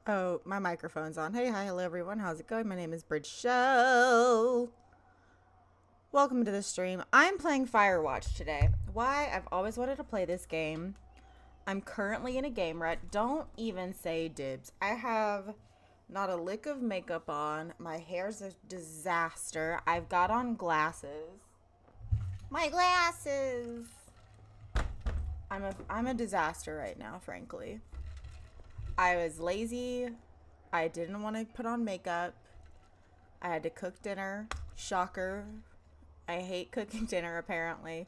Oh, my microphone's on. Hey, hi, hello everyone. How's it going? My name is Bridge Shell. Welcome to the stream. I'm playing Firewatch today. Why? I've always wanted to play this game. I'm currently in a game rut. Don't even say dibs. I have not a lick of makeup on. My hair's a disaster. I've got on glasses. My glasses. I'm a disaster right now, frankly. I was lazy. I didn't want to put on makeup. I had to cook dinner. Shocker. I hate cooking dinner, apparently.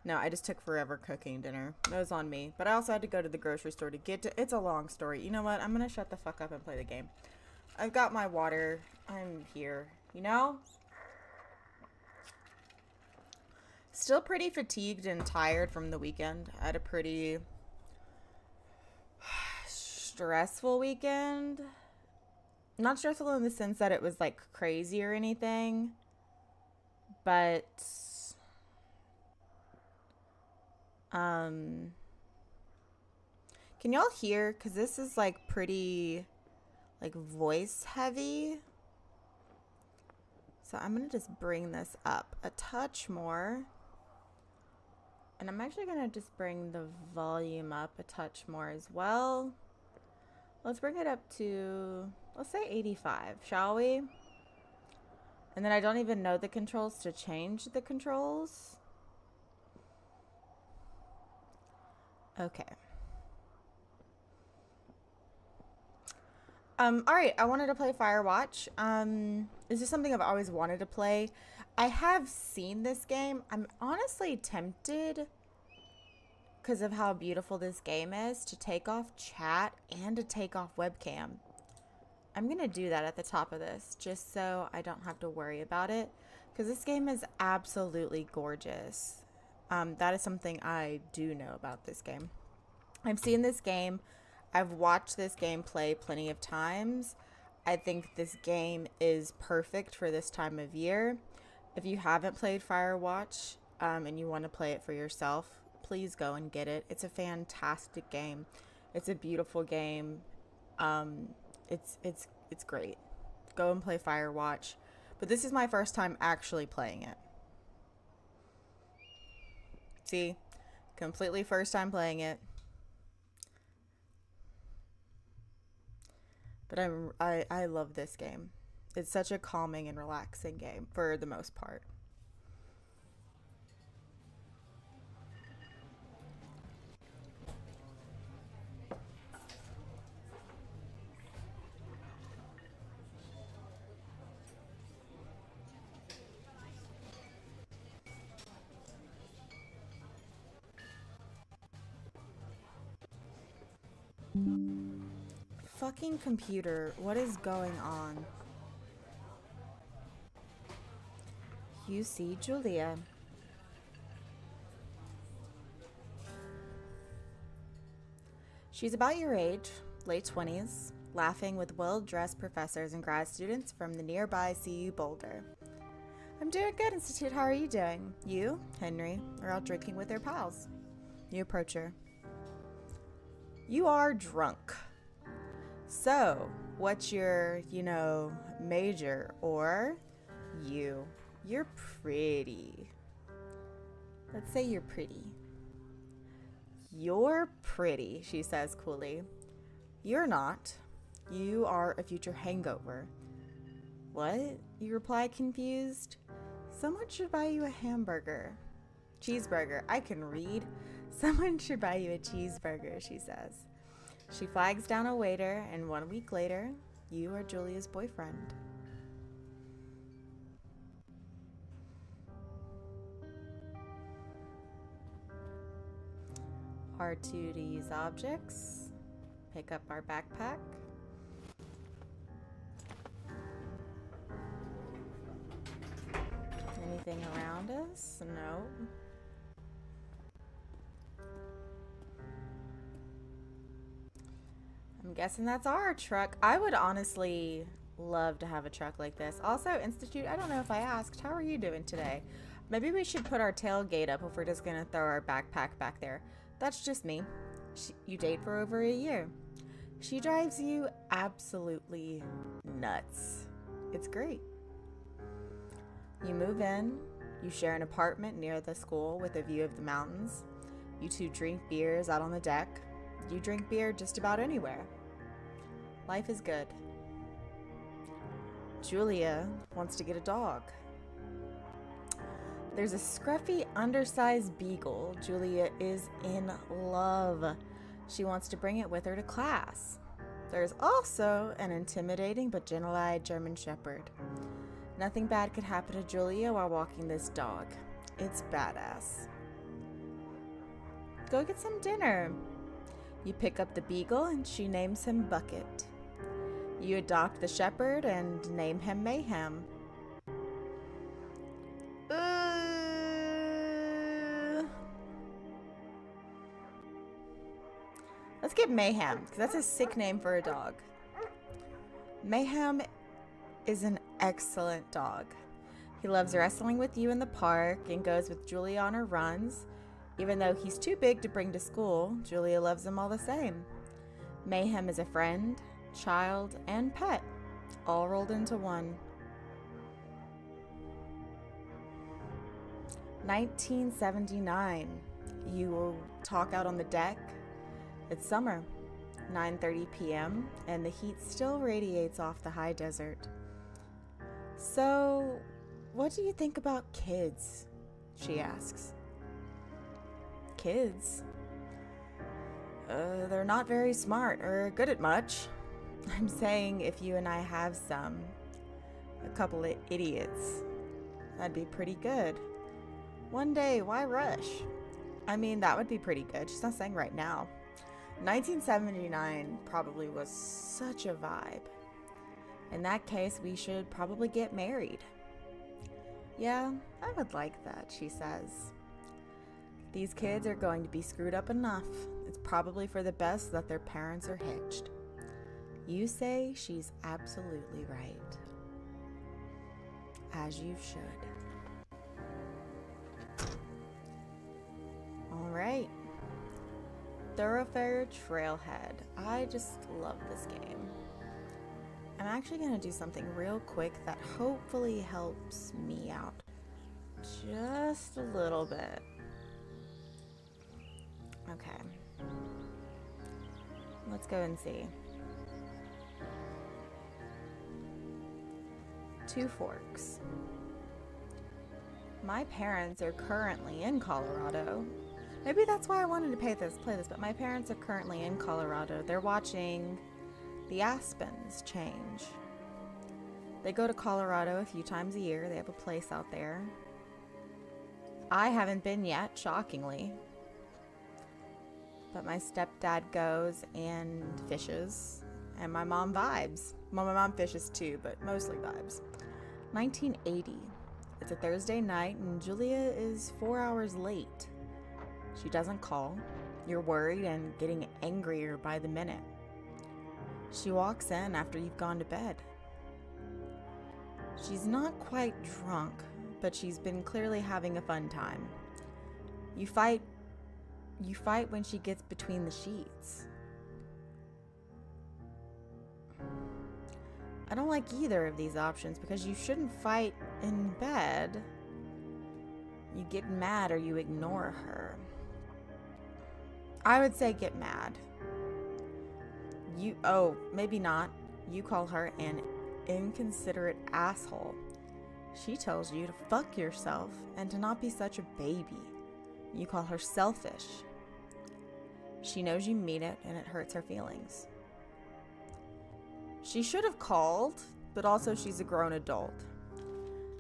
No, I just took forever cooking dinner. It was on me. But I also had to go to the grocery store to get to... It's a long story. You know what? I'm going to shut the fuck up and play the game. I've got my water. I'm here. You know? Still pretty fatigued and tired from the weekend. I had a pretty stressful weekend. Not stressful in the sense that it was like crazy or anything, but can y'all hear? Because this is like pretty like voice heavy, so I'm gonna just bring this up a touch more, and I'm actually gonna just bring the volume up a touch more as well. Let's bring it up to, let's say 85, shall we? And then I don't even know the controls to change the controls. Okay. Alright, I wanted to play Firewatch. This is something I've always wanted to play. I have seen this game. I'm honestly tempted, because of how beautiful this game is, to take off chat and to take off webcam. I'm gonna do that at the top of this just so I don't have to worry about it, because this game is absolutely gorgeous. That is something I do know about this game. I've seen this game. I've watched this game play plenty of times. I think this game is perfect for this time of year. If you haven't played Firewatch and you want to play it for yourself, please go and get it. It's a fantastic game. It's a beautiful game. It's great. Go and play Firewatch. But this is my first time actually playing it. See? Completely first time playing it. But I love this game. It's such a calming and relaxing game for the most part. Fucking computer, what is going on? You see Julia. She's about your age, late 20s, laughing with well-dressed professors and grad students from the nearby CU Boulder. I'm doing good, Institute. How are you doing? You, Henry, are out drinking with their pals. You approach her. You are drunk. So, what's your, major? Or you're pretty. Let's say you're pretty. You're pretty, she says coolly. You're not. You are a future hangover. What? You reply confused. Someone should buy you a hamburger. Cheeseburger. I can read. Someone should buy you a cheeseburger, she says. She flags down a waiter, and 1 week later, you are Julia's boyfriend. R2 to use objects. Pick up our backpack. Anything around us? No. I'm guessing that's our truck. I would honestly love to have a truck like this. Also, Institute, I don't know if I asked, how are you doing today? Maybe we should put our tailgate up if we're just gonna throw our backpack back there. That's just me. You date for over a year. She drives you absolutely nuts. It's great. You move in, you share an apartment near the school with a view of the mountains. You two drink beers out on the deck. You drink beer just about anywhere. Life is good. Julia wants to get a dog. There's a scruffy, undersized beagle. Julia is in love. She wants to bring it with her to class. There's also an intimidating but gentle-eyed German Shepherd. Nothing bad could happen to Julia while walking this dog. It's badass. Go get some dinner. You pick up the beagle and she names him Bucket. You adopt the shepherd and name him Mayhem. Let's get Mayhem, because that's a sick name for a dog. Mayhem is an excellent dog. He loves wrestling with you in the park and goes with Julia on her runs. Even though he's too big to bring to school, Julia loves him all the same. Mayhem is a friend, child, and pet, all rolled into one. 1979. You talk out on the deck. It's summer, 9:30 p.m., and the heat still radiates off the high desert. So, what do you think about kids? She asks. Kids? They're not very smart or good at much. I'm saying if you and I have a couple of idiots, that'd be pretty good. One day, why rush? I mean, that would be pretty good. She's not saying right now. 1979 probably was such a vibe. In that case, we should probably get married. Yeah, I would like that, she says. These kids are going to be screwed up enough. It's probably for the best that their parents are hitched. You say she's absolutely right. As you should. All right. Thoroughfare Trailhead. I just love this game. I'm actually going to do something real quick that hopefully helps me out just a little bit. Okay. Let's go and see. Two Forks. My parents are currently in Colorado. Maybe that's why I wanted to play this, but my parents are currently in Colorado. They're watching the aspens change. They go to Colorado a few times a year. They have a place out there. I haven't been yet, shockingly. But my stepdad goes and fishes, and my mom vibes. Well, my mom fishes too, but mostly vibes. 1980. It's a Thursday night, and Julia is 4 hours late. She doesn't call. You're worried and getting angrier by the minute. She walks in after you've gone to bed. She's not quite drunk, but she's been clearly having a fun time. You fight when she gets between the sheets. I don't like either of these options because you shouldn't fight in bed. You get mad or you ignore her. I would say get mad. Maybe not. You call her an inconsiderate asshole. She tells you to fuck yourself and to not be such a baby. You call her selfish. She knows you mean it and it hurts her feelings. She should have called, but also she's a grown adult.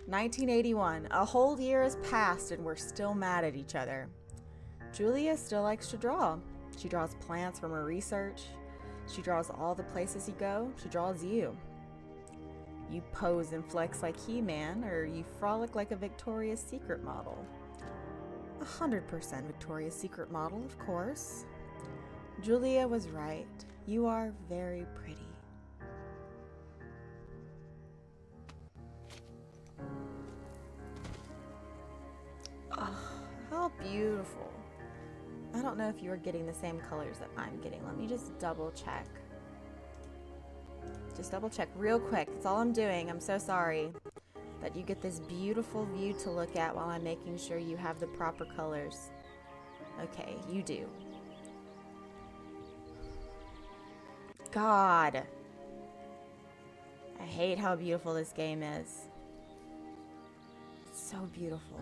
1981. A whole year has passed and we're still mad at each other. Julia still likes to draw. She draws plants from her research. She draws all the places you go. She draws you. You pose and flex like He-Man, or you frolic like a Victoria's Secret model. 100% Victoria's Secret model, of course. Julia was right. You are very pretty. Oh, how beautiful. I don't know if you are getting the same colors that I'm getting. Let me just double check. Just double check real quick. That's all I'm doing. I'm so sorry that you get this beautiful view to look at while I'm making sure you have the proper colors. Okay, you do. God. I hate how beautiful this game is. It's so beautiful.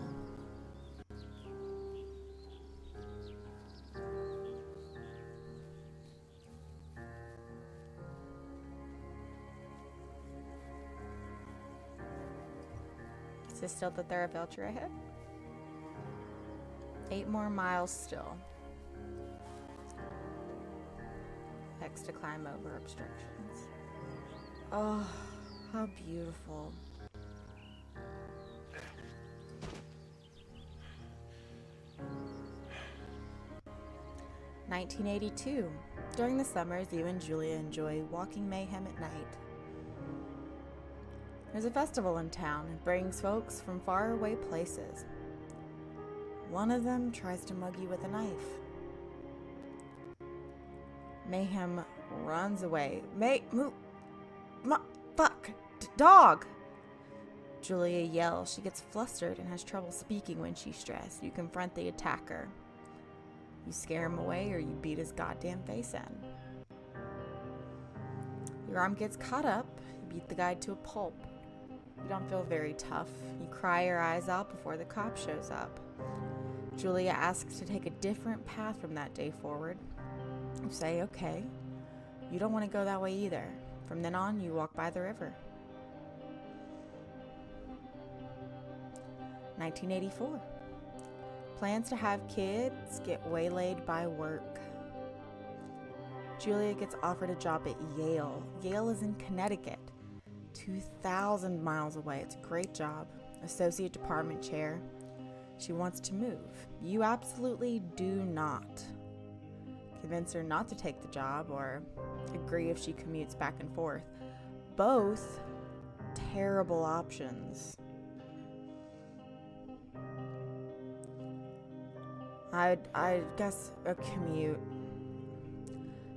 Is this still the Theravelch ahead? 8 more miles still. X to climb over obstructions. Oh, how beautiful. (1982). During the summers, you and Julia enjoy walking mayhem at night. There's a festival in town. It brings folks from faraway places. One of them tries to mug you with a knife. Mayhem runs away. Fuck! Dog! Julia yells. She gets flustered and has trouble speaking when she's stressed. You confront the attacker. You scare him away or you beat his goddamn face in. Your arm gets caught up. You beat the guy to a pulp. You don't feel very tough. You cry your eyes out before the cop shows up. Julia asks to take a different path from that day forward. You say, okay. You don't want to go that way either. From then on, you walk by the river. 1984. Plans to have kids get waylaid by work. Julia gets offered a job at Yale. Yale is in Connecticut, 2,000 miles away. It's a great job. Associate department chair. She wants to move. You absolutely do not. Convince her not to take the job or agree if she commutes back and forth. Both terrible options. I guess a commute.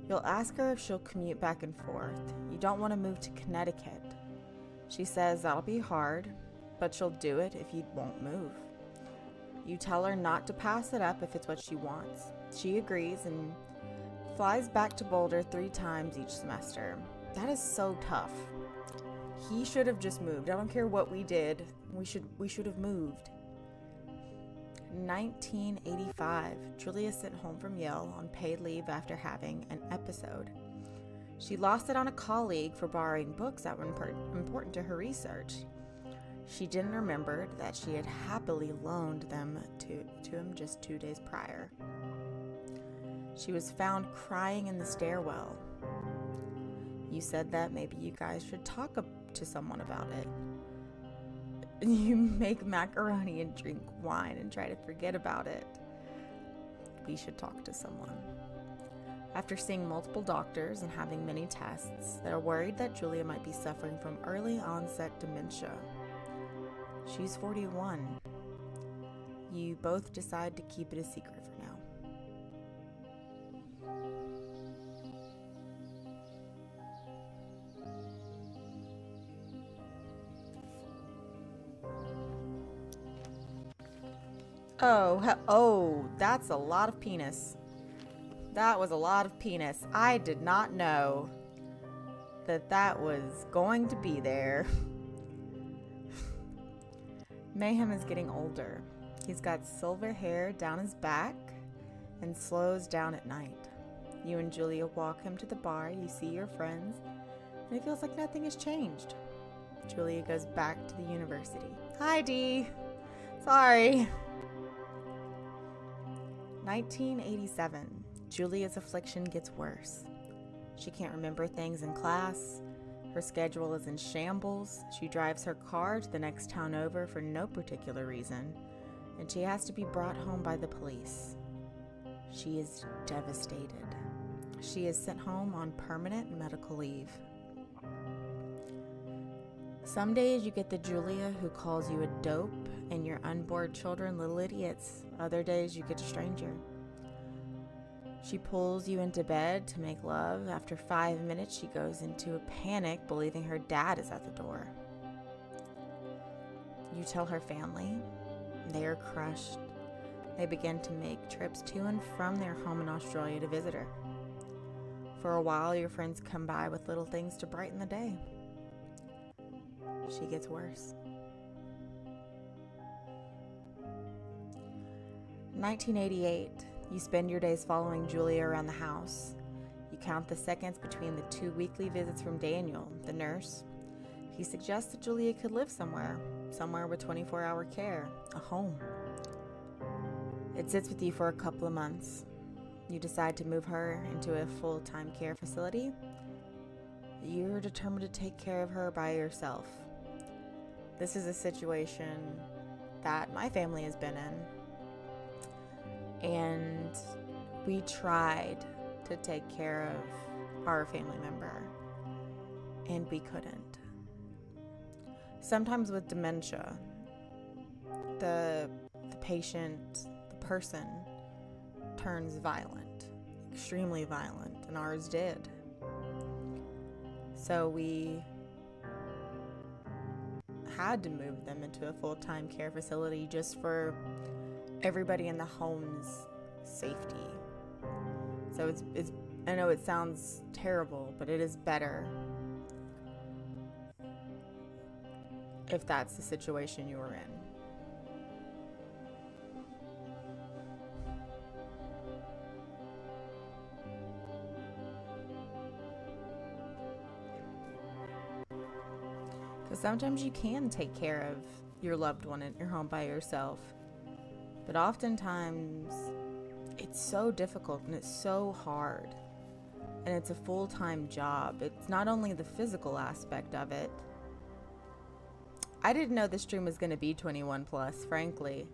You'll ask her if she'll commute back and forth. You don't want to move to Connecticut. She says that'll be hard, but she'll do it if you won't move. You tell her not to pass it up if it's what she wants. She agrees and flies back to Boulder 3 times each semester. That is so tough. He should have just moved. I don't care what we did. We should have moved. 1985. Julia sent home from Yale on paid leave after having an episode. She lost it on a colleague for borrowing books that were important to her research. She didn't remember that she had happily loaned them to him just 2 days prior. She was found crying in the stairwell. You said that maybe you guys should talk to someone about it. You make macaroni and drink wine and try to forget about it. We should talk to someone. After seeing multiple doctors and having many tests, they're worried that Julia might be suffering from early onset dementia. She's 41. You both decide to keep it a secret for now. Oh, that's a lot of penis. That was a lot of penis. I did not know that was going to be there. Mayhem is getting older. He's got silver hair down his back and slows down at night. You and Julia walk him to the bar. You see your friends, and it feels like nothing has changed. Julia goes back to the university. Hi, Dee. Sorry. 1987. Julia's affliction gets worse. She can't remember things in class. Her schedule is in shambles. She drives her car to the next town over for no particular reason, and she has to be brought home by the police. She is devastated. She is sent home on permanent medical leave. Some days you get the Julia who calls you a dope and your unborn children little idiots. Other days you get a stranger. She pulls you into bed to make love. After 5 minutes, she goes into a panic, believing her dad is at the door. You tell her family. They are crushed. They begin to make trips to and from their home in Australia to visit her. For a while, your friends come by with little things to brighten the day. She gets worse. 1988. You spend your days following Julia around the house. You count the seconds between the 2 weekly visits from Daniel, the nurse. He suggests that Julia could live somewhere with 24-hour care, a home. It sits with you for a couple of months. You decide to move her into a full-time care facility. You're determined to take care of her by yourself. This is a situation that my family has been in. And we tried to take care of our family member, and we couldn't. Sometimes with dementia, the patient, the person, turns violent, extremely violent, and ours did. So we had to move them into a full-time care facility just for everybody in the home's safety. So it's I know it sounds terrible, but it is better if that's the situation you were in. Because sometimes you can take care of your loved one at your home by yourself. But oftentimes, it's so difficult and it's so hard. And it's a full-time job. It's not only the physical aspect of it. I didn't know this stream was going to be 21 plus, frankly.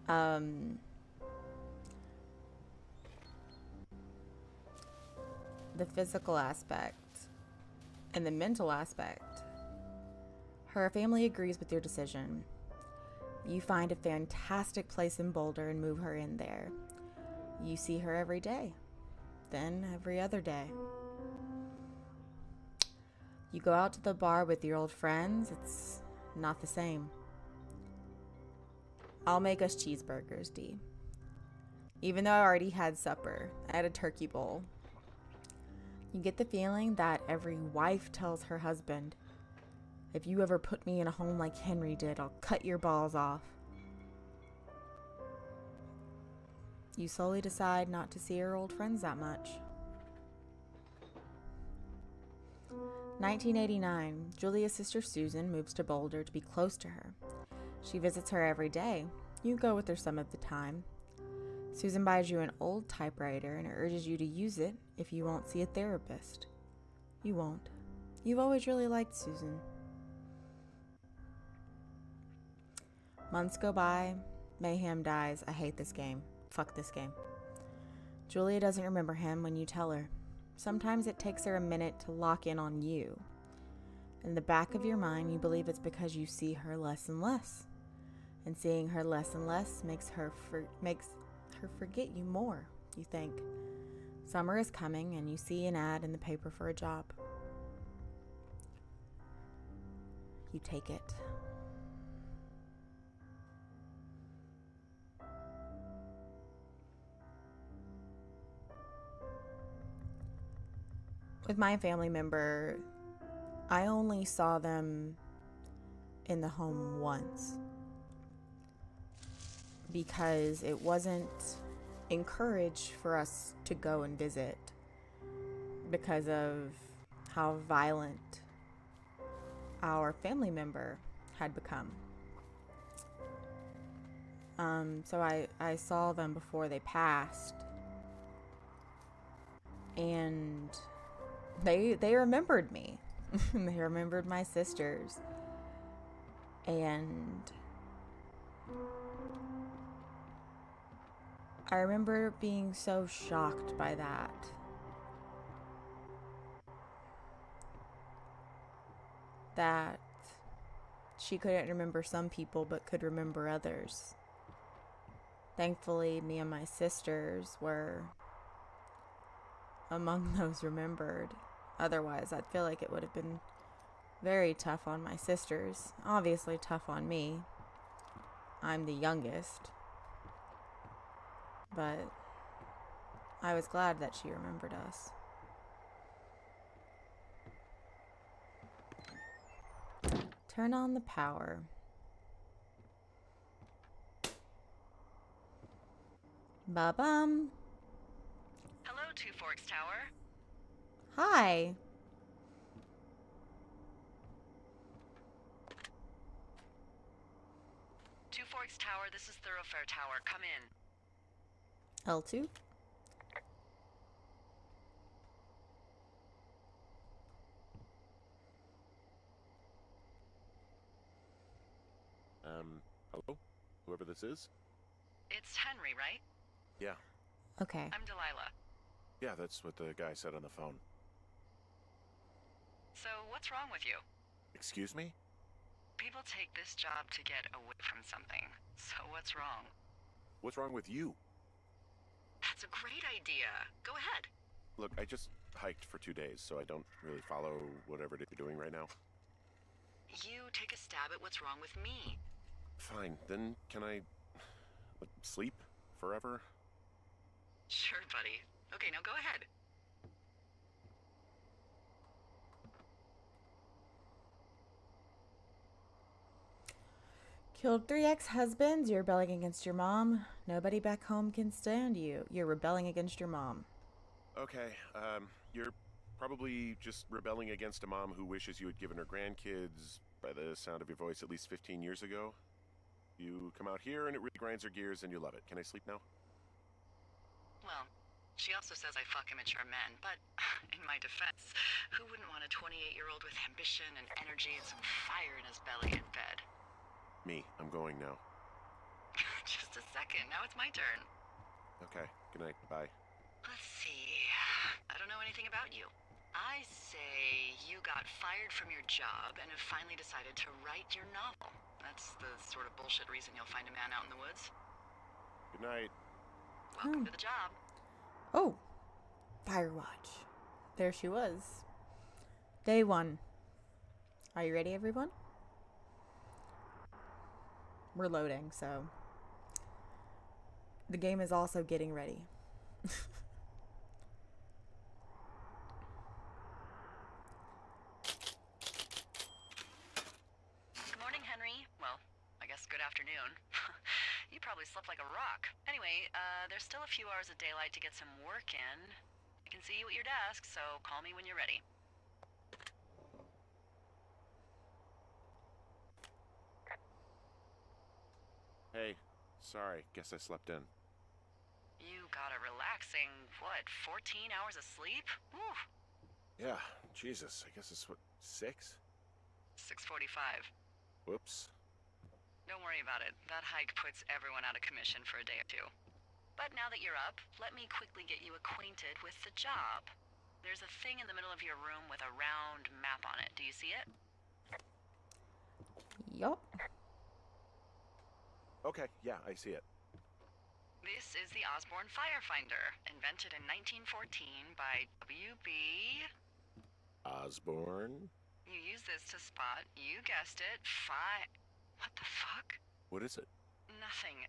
The physical aspect and the mental aspect. Her family agrees with your decision. You find a fantastic place in Boulder and move her in there. You see her every day, then every other day. You go out to the bar with your old friends. It's not the same. I'll make us cheeseburgers, Dee. Even though I already had supper, I had a turkey bowl. You get the feeling that every wife tells her husband, if you ever put me in a home like Henry did, I'll cut your balls off. You slowly decide not to see your old friends that much. 1989, Julia's sister Susan moves to Boulder to be close to her. She visits her every day. You go with her some of the time. Susan buys you an old typewriter and urges you to use it if you won't see a therapist. You won't. You've always really liked Susan. Months go by. Mayhem dies. I hate this game. Fuck this game. Julia doesn't remember him when you tell her. Sometimes it takes her a minute to lock in on you. In the back of your mind, you believe it's because you see her less and less. And seeing her less and less makes her forget you more, you think. Summer is coming and you see an ad in the paper for a job. You take it. With my family member, I only saw them in the home once because it wasn't encouraged for us to go and visit because of how violent our family member had become. So I saw them before they passed, and they remembered me. They remembered my sisters. And I remember being so shocked by that. That she couldn't remember some people but could remember others. Thankfully, me and my sisters were among those remembered. Otherwise, I feel like it would have been very tough on my sisters. Obviously, tough on me. I'm the youngest. But I was glad that she remembered us. Turn on the power. Ba-bum. Hello, Two Forks Tower. Hi. Two Forks Tower, this is Thoroughfare Tower. Come in. L2. Hello? Whoever this is? It's Henry, right? Yeah. Okay. I'm Delilah. Yeah, that's what the guy said on the phone. So, what's wrong with you? Excuse me? People take this job to get away from something. So, what's wrong? What's wrong with you? That's a great idea. Go ahead. Look, I just hiked for 2 days, so I don't really follow whatever it is you're doing right now. You take a stab at what's wrong with me. Fine, then can I sleep forever? Sure, buddy. Okay, now go ahead. Killed 3 ex-husbands. You're rebelling against your mom. Nobody back home can stand you. You're rebelling against your mom. Okay, you're probably just rebelling against a mom who wishes you had given her grandkids, by the sound of your voice, at least 15 years ago. You come out here and it really grinds her gears and you love it. Can I sleep now? Well, she also says I fuck immature men, but in my defense, who wouldn't want a 28-year-old with ambition and energy and some fire in his belly in bed? Me. I'm going now. Just a second, now it's my turn. Okay, good night. Bye. Let's see. I don't know anything about you. I say you got fired from your job and have finally decided to write your novel. That's the sort of bullshit reason you'll find a man out in the woods. Good night. Welcome to the job. Oh. Firewatch. There she was. Day 1. Are you ready, everyone? We're loading, so the game is also getting ready. Good morning, Henry. Well, I guess good afternoon. You probably slept like a rock. Anyway, there's still a few hours of daylight to get some work in. I can see you at your desk, so call me when you're ready. Hey, sorry. Guess I slept in. You got a relaxing, what, 14 hours of sleep? Whew. Yeah, Jesus. I guess it's what, 6? 6:45. Whoops. Don't worry about it. That hike puts everyone out of commission for a day or two. But now that you're up, let me quickly get you acquainted with the job. There's a thing in the middle of your room with a round map on it. Do you see it? Yup. Okay, yeah, I see it. This is the Osborne Firefinder, invented in 1914 by W.B. Osborne? You use this to spot, you guessed it, What the fuck? What is it? Nothing.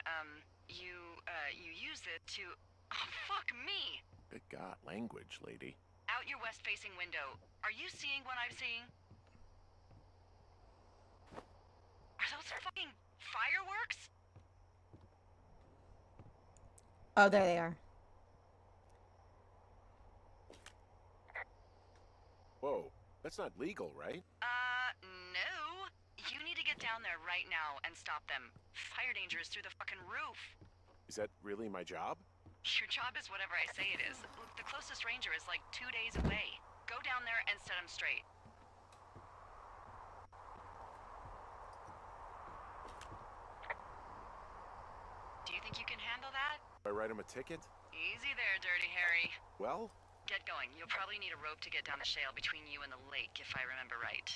You use it to... Oh, fuck me! Good God, language, lady. Out your west-facing window. Are you seeing what I'm seeing? Are those fucking fireworks? Oh, there they are. Whoa, that's not legal, right? No. You need to get down there right now and stop them. Fire danger is through the fucking roof. Is that really my job? Your job is whatever I say it is. Look, the closest ranger is like 2 days away. Go down there and set him straight. Do you think you can handle that? I write him a ticket? Easy there, Dirty Harry. Well? Get going. You'll probably need a rope to get down the shale between you and the lake, if I remember right.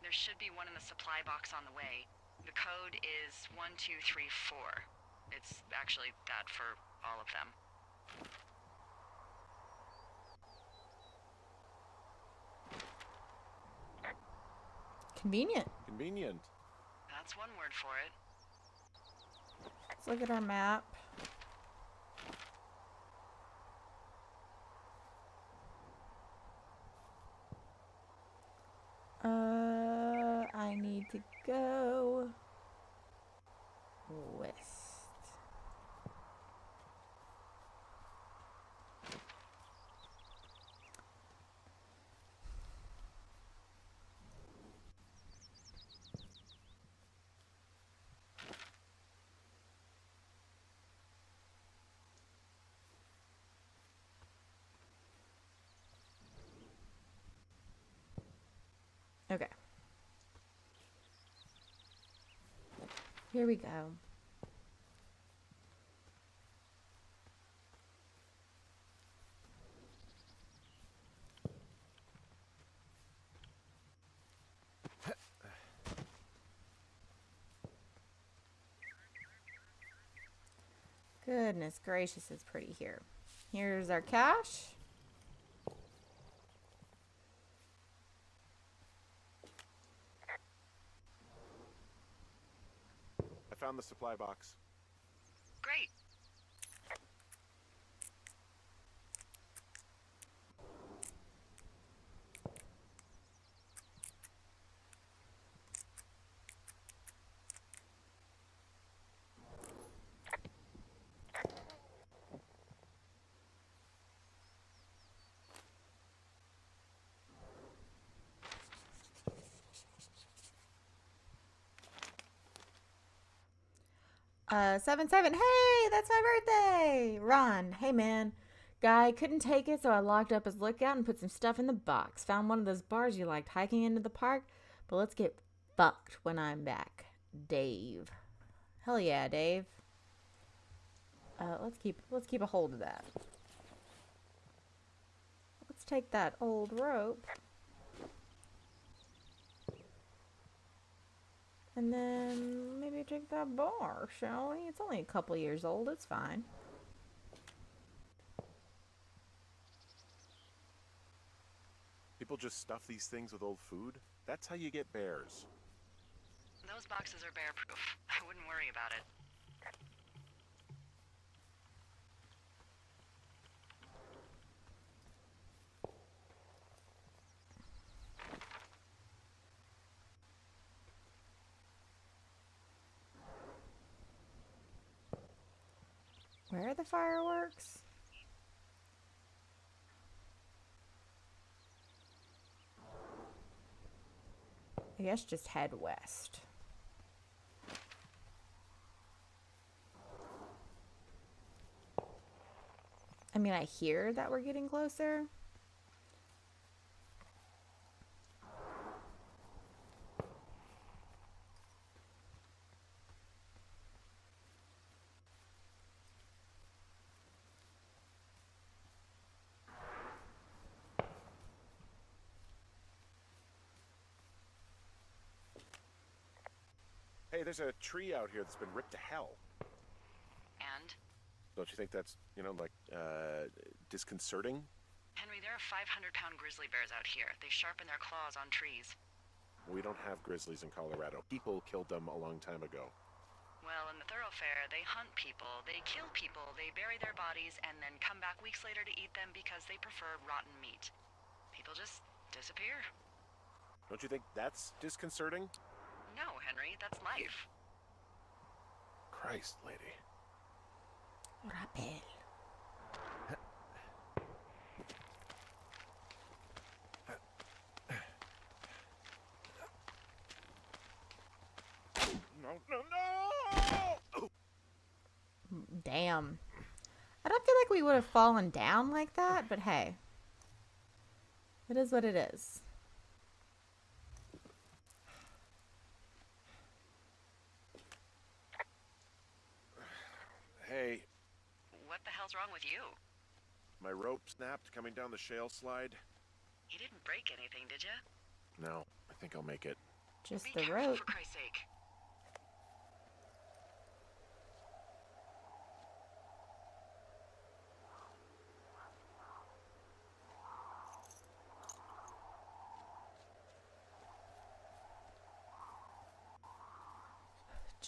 There should be one in the supply box on the way. The code is 1234. It's actually that for all of them. Convenient. Convenient. That's one word for it. Let's look at our map. I need to go west. Okay. Here we go. Goodness gracious, it's pretty here. Here's our cash. I found the supply box. Great. Seven seven. Hey, that's my birthday. Ron. Hey man. Guy couldn't take it, so I locked up his lookout and put some stuff in the box. Found one of those bars you liked hiking into the park, but let's get fucked when I'm back. Dave. Hell yeah, Dave. Let's keep a hold of that. Let's take that old rope. And then maybe take that bar, shall we? It's only a couple years old. It's fine. People just stuff these things with old food? That's how you get bears. Those boxes are bear-proof. I wouldn't worry about it. Where are the fireworks? I guess just head west. I mean, I hear that we're getting closer. Hey, there's a tree out here that's been ripped to hell. And? Don't you think that's, disconcerting? Henry, there are 500-pound grizzly bears out here. They sharpen their claws on trees. We don't have grizzlies in Colorado. People killed them a long time ago. Well, in the thoroughfare, they hunt people, they kill people, they bury their bodies, and then come back weeks later to eat them because they prefer rotten meat. People just disappear. Don't you think that's disconcerting? No, Henry, that's life. Christ, lady. Rappel. No! Damn. I don't feel like we would have fallen down like that, but hey. It is what it is. Hey, What the hell's wrong with you? my rope snapped coming down the shale slide. You didn't break anything, did you? No, I think I'll make it. Just Be the careful, rope. for Christ's sake.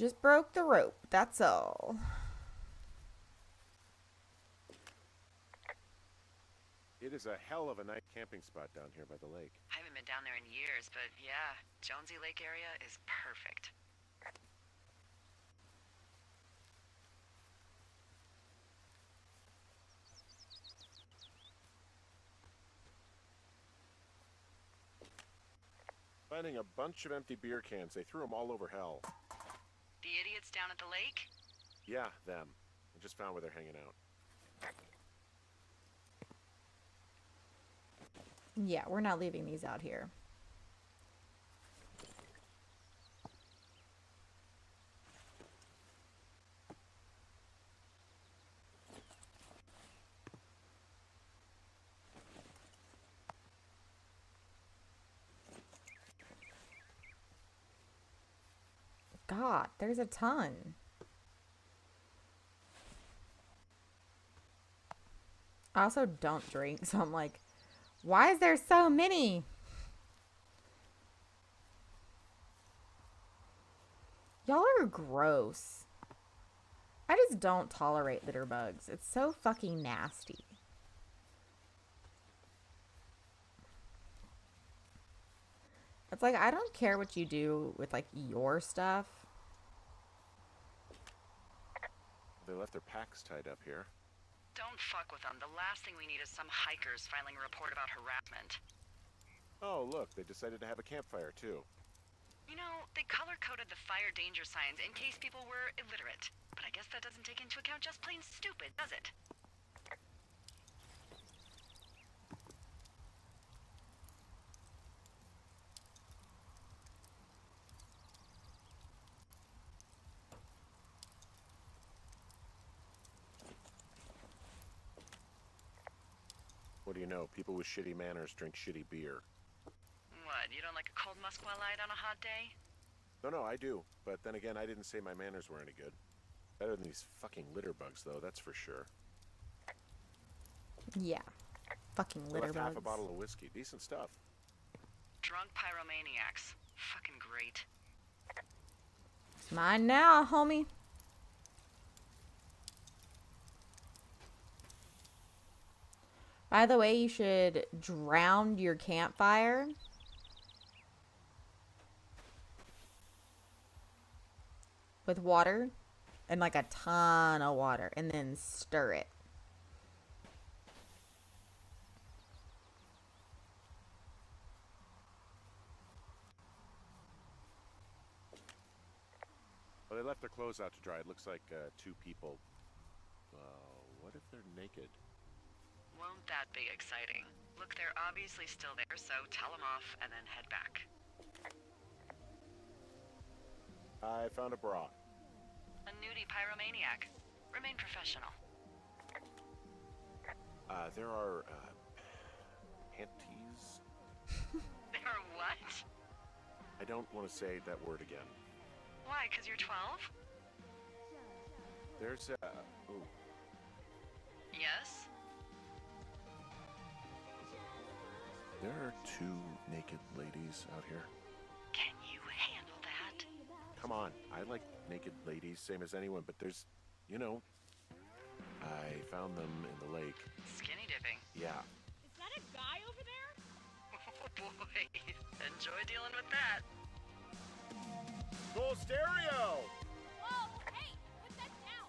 Just broke the rope, that's all. It is a hell of a nice camping spot down here by the lake. I haven't been down there in years, but yeah, Jonesy Lake area is perfect. Finding a bunch of empty beer cans. They threw them all over hell. The idiots down at the lake? Yeah, them. I just found where they're hanging out. Yeah, we're not leaving these out here. God, there's a ton. I also don't drink, so I'm like, why is there so many? Y'all are gross. I just don't tolerate litter bugs. It's so fucking nasty. It's like, I don't care what you do with, like, your stuff. They left their packs tied up here. Don't fuck with them. The last thing we need is some hikers filing a report about harassment. Oh, look, they decided to have a campfire, too. You know, they color-coded the fire danger signs in case people were illiterate. But I guess that doesn't take into account just plain stupid, does it? What do you know? People with shitty manners drink shitty beer. What, you don't like a cold Musqua Light on a hot day? No, I do. But then again, I didn't say my manners were any good. Better than these fucking litter bugs, though, that's for sure. Yeah. Fucking They litter left bugs. half a bottle of whiskey. Decent stuff. Drunk pyromaniacs. Fucking great. It's mine now, homie. By the way, you should drown your campfire with water and like a ton of water and then stir it. Well, they left their clothes out to dry. It looks like two people. What if they're naked? Won't that be exciting? Look, they're obviously still there, so tell them off and then head back. I found a bra. A nudie pyromaniac. Remain professional. There are, panties? There are what? I don't want to say that word again. Why, 'cause you're 12? There's, ooh. Yes? There are two naked ladies out here. Can you handle that? Come on, I like naked ladies, same as anyone, but there's, you know, I found them in the lake. Skinny dipping. Yeah. Is that a guy over there? Oh boy. Enjoy dealing with that. Full stereo! Whoa, hey, put that down.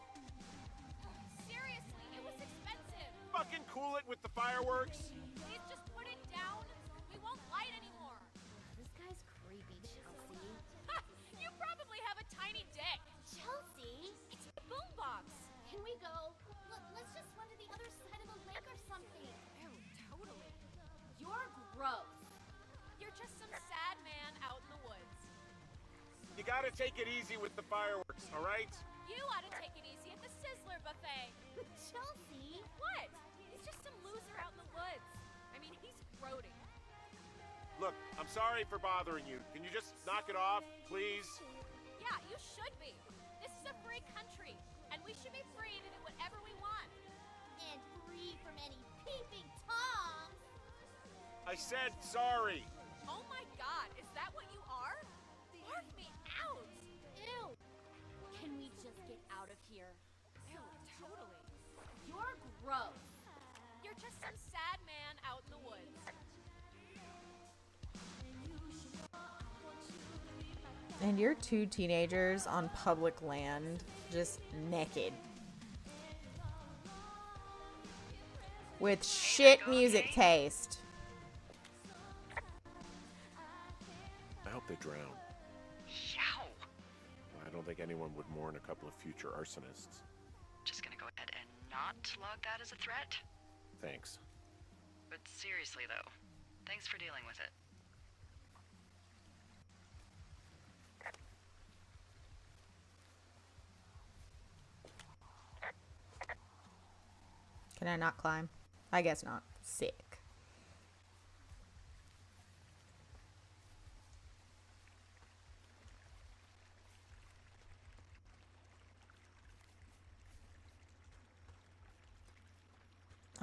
Seriously, it was expensive. Fucking cool it with the fireworks! Please just put it down. We won't light anymore. This guy's creepy, Chelsea. You probably have a tiny dick. Chelsea? It's a boombox. Can we go? Let's just run to the other side of the lake or something. Ew, totally. You're gross. You're just some sad man out in the woods. You gotta take it easy with the fireworks, alright? You ought to take it easy at the Sizzler buffet. Chelsea? What? He's just some loser out in the woods. I mean, he's grody. Look, I'm sorry for bothering you. Can you just knock it off, please? Yeah, you should be. This is a free country, and we should be free to do whatever we want. And free from any peeping toms. I said sorry. Oh my god, is that what you are? Barf me out! Ew. Totally. You're gross. You're just some sad man out in the woods. And you're two teenagers on public land, just naked. With shit music taste. I hope they drown. Yow! I don't think anyone would mourn a couple of future arsonists. Just gonna go ahead and not log that as a threat? Thanks. But seriously though, thanks for dealing with it. Can I not climb? I guess not. Sick.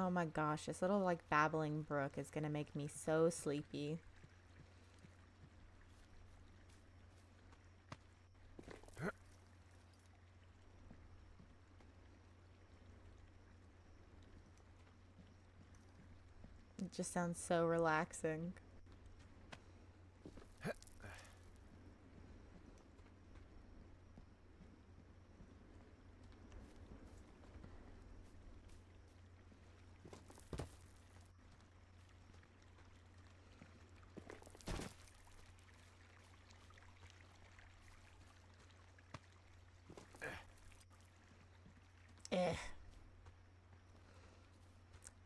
Oh my gosh, this little like babbling brook is gonna make me so sleepy. It just sounds so relaxing. Eh.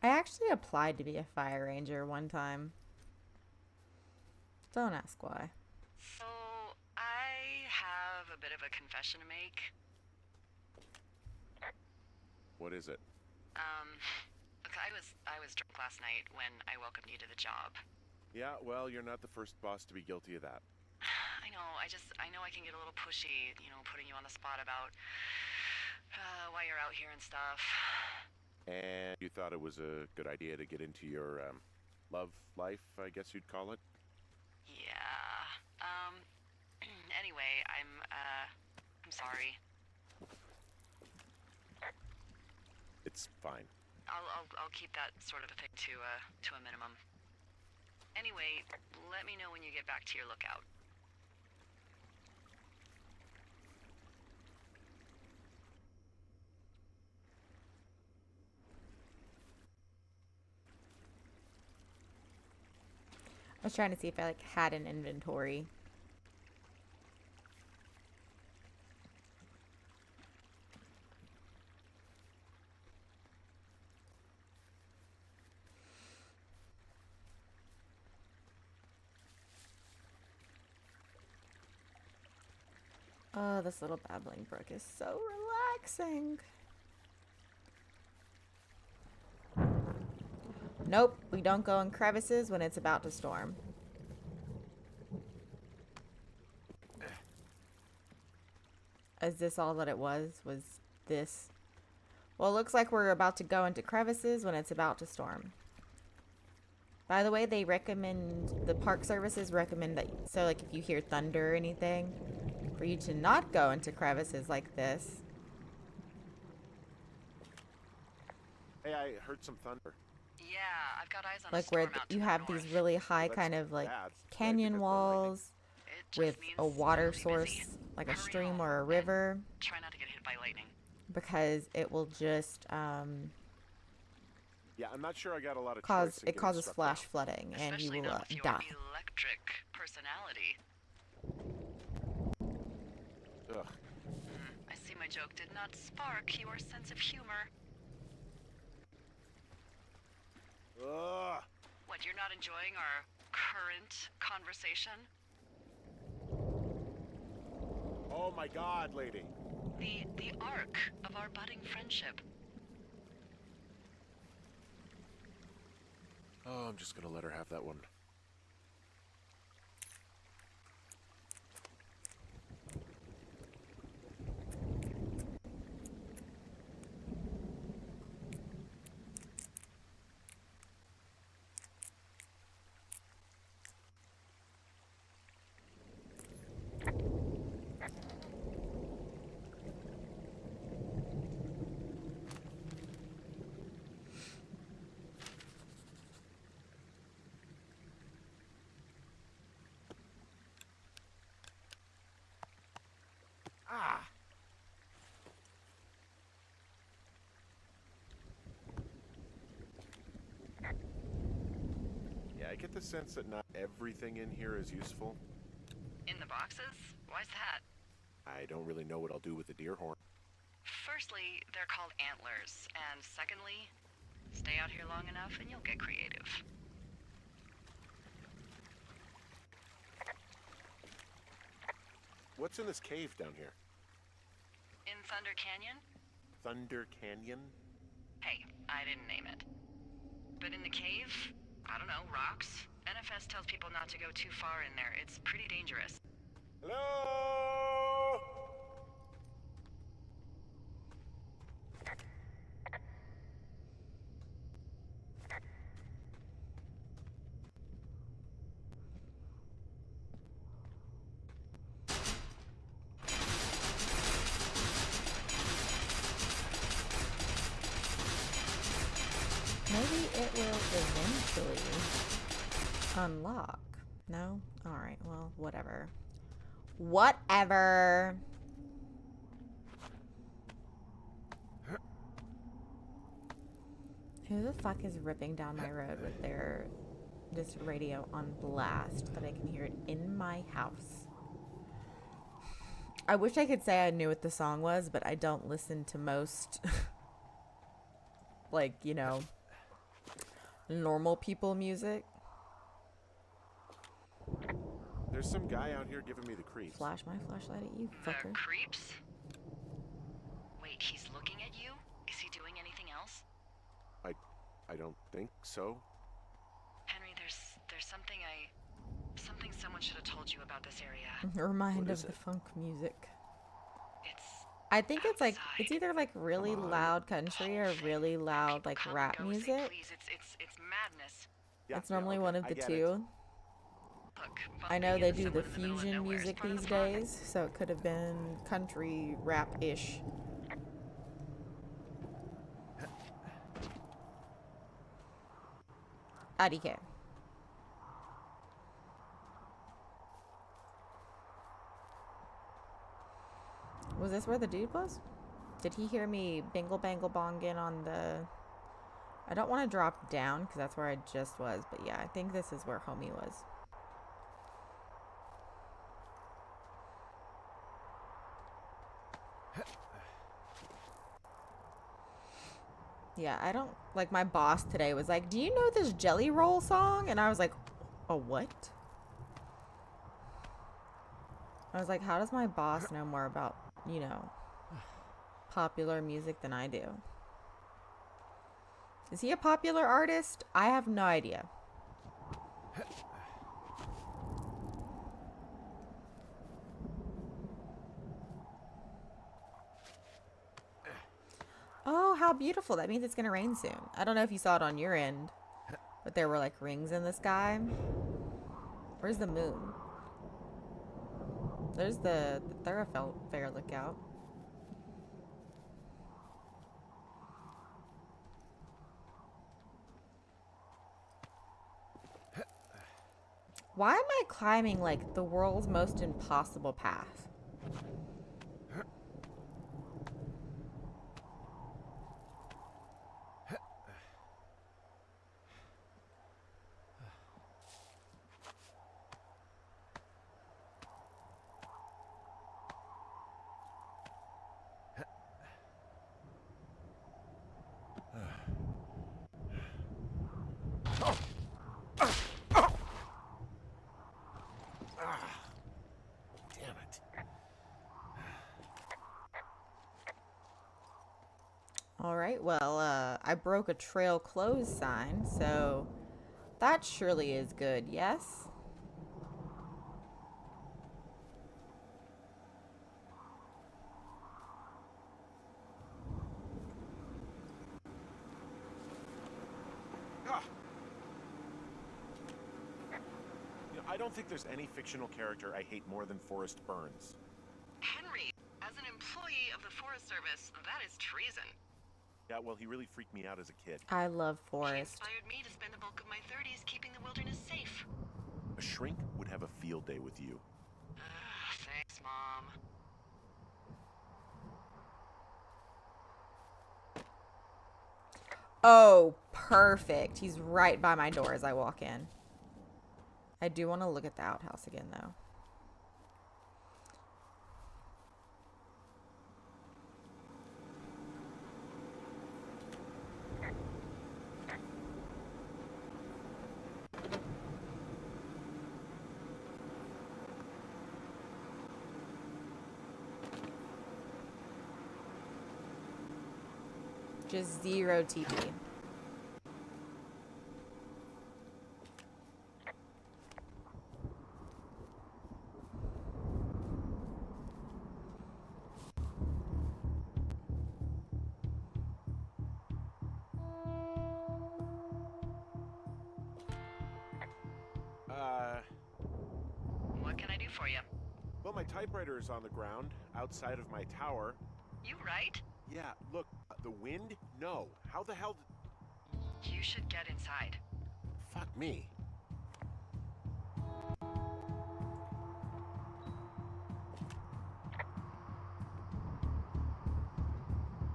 I actually applied to be a fire ranger one time. Don't ask why. So, I have a bit of a confession to make. What is it? Look, I was drunk last night when I welcomed you to the job. Yeah, well, you're not the first boss to be guilty of that. I know, I know I can get a little pushy, putting you on the spot about why you're out here and stuff. And you thought it was a good idea to get into your, love life, I guess you'd call it? Yeah. Anyway, I'm sorry. It's fine. I'll keep that sort of a thing to a minimum. Anyway, let me know when you get back to your lookout. I was trying to see if I like had an inventory. Oh, this little babbling brook is so relaxing. Nope, we don't go in crevices when it's about to storm. Is this all that it was? Was this? Well, it looks like we're about to go into crevices when it's about to storm. By the way, they recommend, the park services recommend that, so like if you hear thunder or anything, for you to not go into crevices like this. Hey, I heard some thunder. Yeah, I've got eyes on a Like where storm out to you the have north. these really high Well, kind that's of like bad, right? canyon Because the lightning- walls It just with means a water I'm really busy. source, like a Hurry stream home or a and river, Try not to get hit by lightning. because it will just Yeah, I'm not sure I got a lot of cause, choice in it getting causes struck flash down. flooding and you Especially will not with your die. electric personality. Ugh. I see my joke did not spark your sense of humor. Ugh. What, you're not enjoying our current conversation? Oh my god, lady. The arc of our budding friendship. Oh, I'm just gonna let her have that one. get the sense that not everything in here is useful? In the boxes? Why's that? I don't really know what I'll do with the deer horn. Firstly, they're called antlers, and secondly, stay out here long enough and you'll get creative. What's in this cave down here? In Thunder Canyon? Thunder Canyon? Hey, I didn't name it. But in the cave, I don't know, rocks? NFS tells people not to go too far in there. It's pretty dangerous. Hello? Maybe it will eventually unlock. No? Alright, well, whatever. Whatever. Who the fuck is ripping down my road with their this radio on blast that I can hear it in my house? I wish I could say I knew what the song was, but I don't listen to most like, you know, normal people music. There's some guy out here giving me the creeps. Flash my flashlight at you, The fucker. creeps? Wait, he's looking at you? Is he doing anything else? I don't think so. Henry, there's something someone should have told you about this area. Remind What of is the it? funk music. It's I think it's like it's outside. either like really Come on. loud country or really loud like Come rap and go, say, music. please, it's madness. Yeah, It's normally okay, one of I the get it. two. Look, I know bumping they into do the someone in middle of fusion nowhere is music part of these the fun. days, so it could have been country rap-ish. IDK. Was this where the dude was? Did he hear me bingle bangle bonging on the... I don't want to drop down because that's where I just was, but yeah, I think this is where homie was. Yeah, I don't... Like, my boss today was like, do you know this Jelly Roll song? And I was like, a what? I was like, how does my boss know more about, you know, popular music than I do? Is he a popular artist? I have no idea. Oh, how beautiful. That means it's going to rain soon. I don't know if you saw it on your end, but there were like rings in the sky. Where's the moon? There's the thoroughfare lookout. Why am I climbing like the world's most impossible path? Damn it. All right, well, I broke a trail closed sign, so that surely is good, yes? You know, I don't think there's any fictional character I hate more than Forrest Burns. Henry, as an employee of the Forest Service, that is treason. Yeah, well, he really freaked me out as a kid. I love He Forest. inspired me to spend the bulk of my 30s keeping the wilderness safe. A shrink would have a field day with you. Thanks, Mom. Oh, perfect. He's right by my door as I walk in. I do want to look at the outhouse again, though. Just 0 TP. What can I do for you? Well, my typewriter is on the ground, outside of my tower. You right? Yeah, look, the wind? No. How the hell did... You should get inside. Fuck me.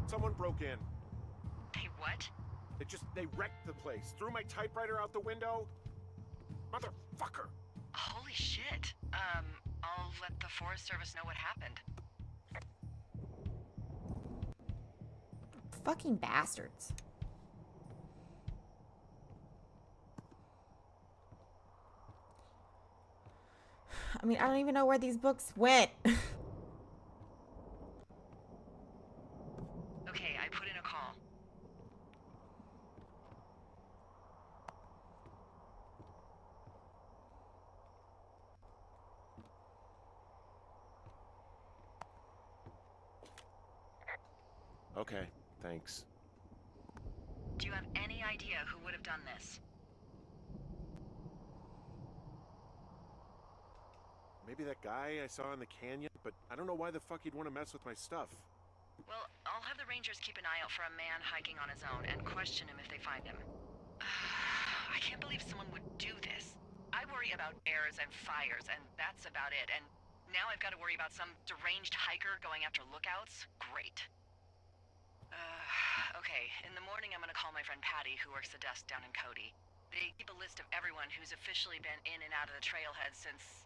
Someone broke in. Hey, what? They wrecked the place. Threw my typewriter out the window. Motherfucker. Holy shit. I'll let the Forest Service know what happened. Fucking bastards. I mean, I don't even know where these books went. Okay, I put in a call. Okay, thanks. Do you have any idea who would have done this? Maybe that guy I saw in the canyon, but I don't know why the fuck he'd want to mess with my stuff. Well, I'll have the Rangers keep an eye out for a man hiking on his own and question him if they find him. I can't believe someone would do this. I worry about bears and fires, and that's about it. And now I've got to worry about some deranged hiker going after lookouts? Great. Okay, in the morning I'm gonna call my friend Patty, who works the desk down in Cody. They keep a list of everyone who's officially been in and out of the trailhead since,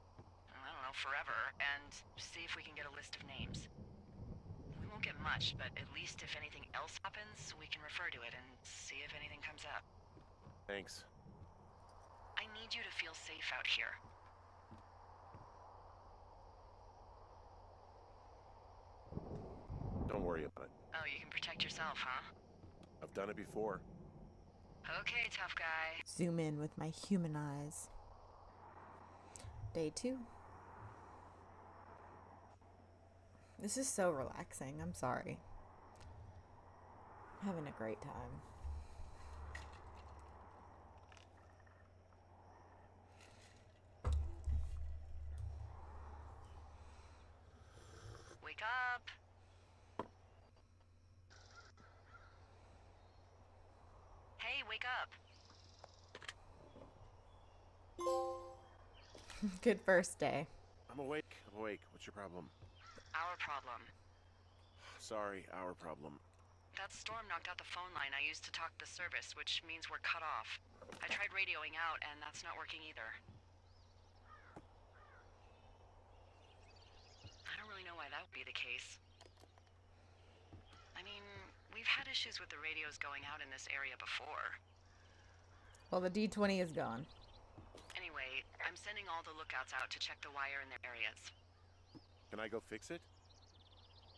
I don't know, forever, and see if we can get a list of names. We won't get much, but at least if anything else happens, we can refer to it and see if anything comes up. Thanks. I need you to feel safe out here. Don't worry about it. Oh, you can protect yourself, huh? I've done it before. Okay, tough guy. Zoom in with my human eyes. Day 2. This is so relaxing. I'm sorry. I'm having a great time. Wake up. Hey, wake up. Good first day. I'm awake. What's your problem? Our problem. Sorry, our problem. That storm knocked out the phone line I used to talk the service, which means we're cut off. I tried radioing out, and that's not working either. I don't really know why that would be the case. I mean, we've had issues with the radios going out in this area before. Well, the D20 is gone. Anyway, I'm sending all the lookouts out to check the wire in their areas. Can I go fix it?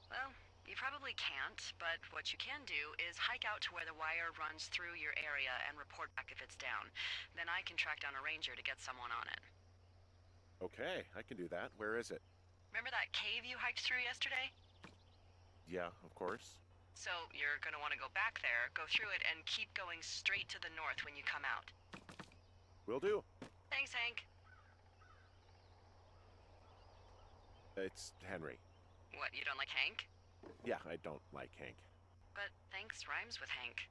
Well, you probably can't, but what you can do is hike out to where the wire runs through your area and report back if it's down. Then I can track down a ranger to get someone on it. Okay, I can do that. Where is it? Remember that cave you hiked through yesterday? Yeah, of course. So you're gonna want to go back there, go through it, and keep going straight to the north when you come out. Will do. Thanks, Hank. It's Henry. What, you don't like Hank? Yeah, I don't like Hank. But thanks rhymes with Hank.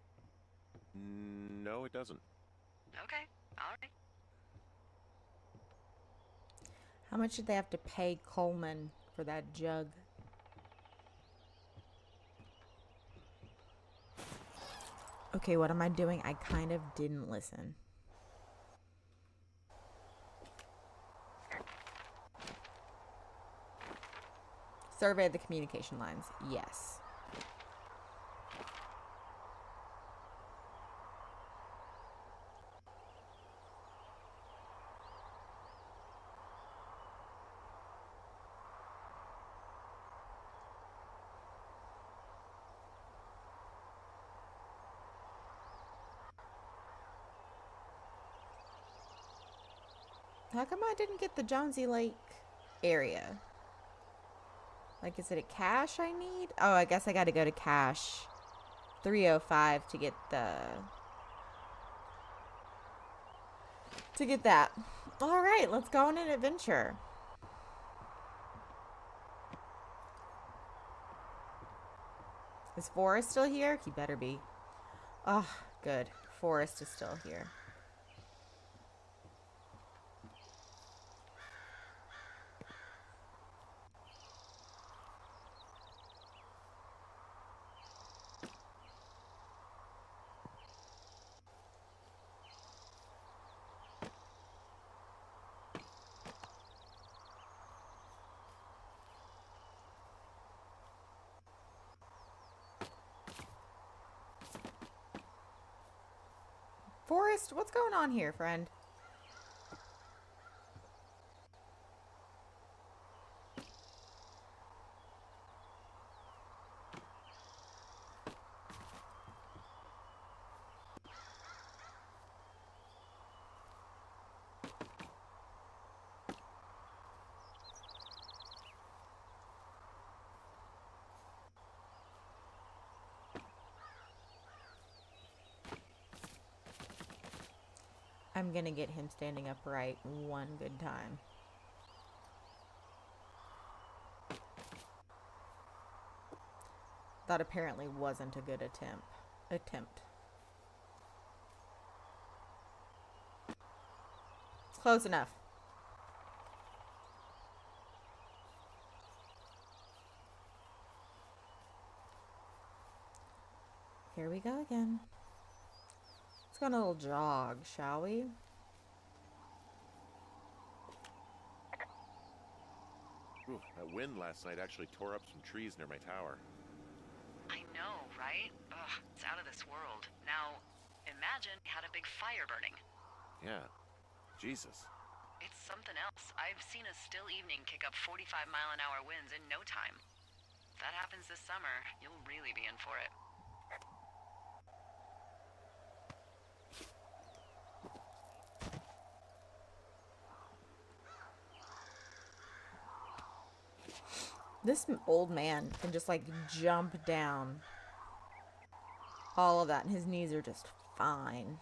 No, it doesn't. Okay, alright. How much did they have to pay Coleman for that jug? Okay, what am I doing? I kind of didn't listen. Survey the communication lines. Yes. How come I didn't get the Jonesy Lake area? Like, is it a cache I need? Oh, I guess I got to go to cache 305 to get that. All right, let's go on an adventure. Is Forrest still here? He better be. Oh, good. Forrest is still here. Forrest, what's going on here, friend? I'm gonna get him standing upright one good time. That apparently wasn't a good attempt. Close enough. Here we go again. Let's go on a little jog, shall we? Ooh, that wind last night actually tore up some trees near my tower. I know, right? Ugh, it's out of this world. Now, imagine you had a big fire burning. Yeah. Jesus. It's something else. I've seen a still evening kick up 45-mile-an-hour winds in no time. If that happens this summer, you'll really be in for it. This old man can just like jump down all of that, and his knees are just fine.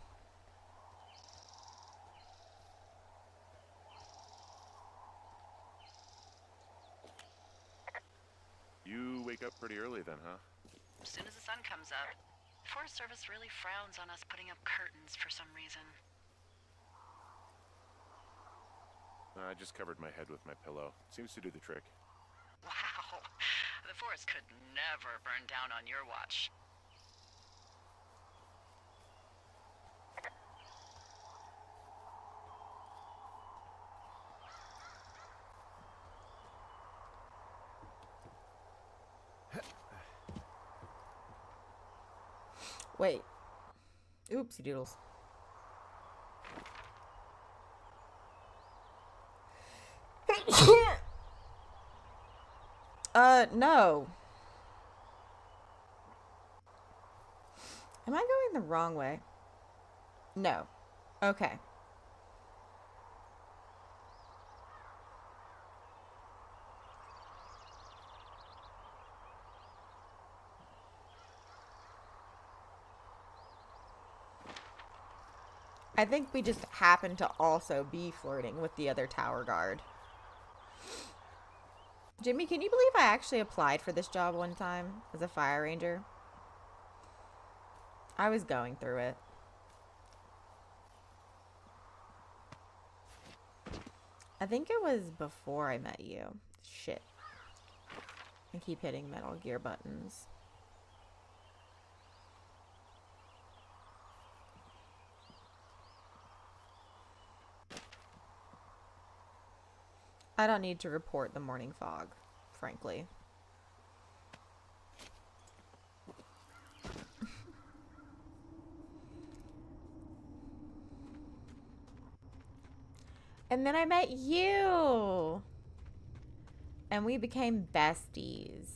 You wake up pretty early then, huh? As soon as the sun comes up, the Forest Service really frowns on us putting up curtains for some reason. I just covered my head with my pillow. Seems to do the trick. Wow. The forest could never burn down on your watch. Wait. Oopsie doodles. No. Am I going the wrong way? No. Okay. I think we just happen to also be flirting with the other tower guard. Jimmy, can you believe I actually applied for this job one time as a fire ranger? I was going through it. I think it was before I met you. Shit. I keep hitting Metal Gear buttons. I don't need to report the morning fog, frankly. And then I met you. And we became besties.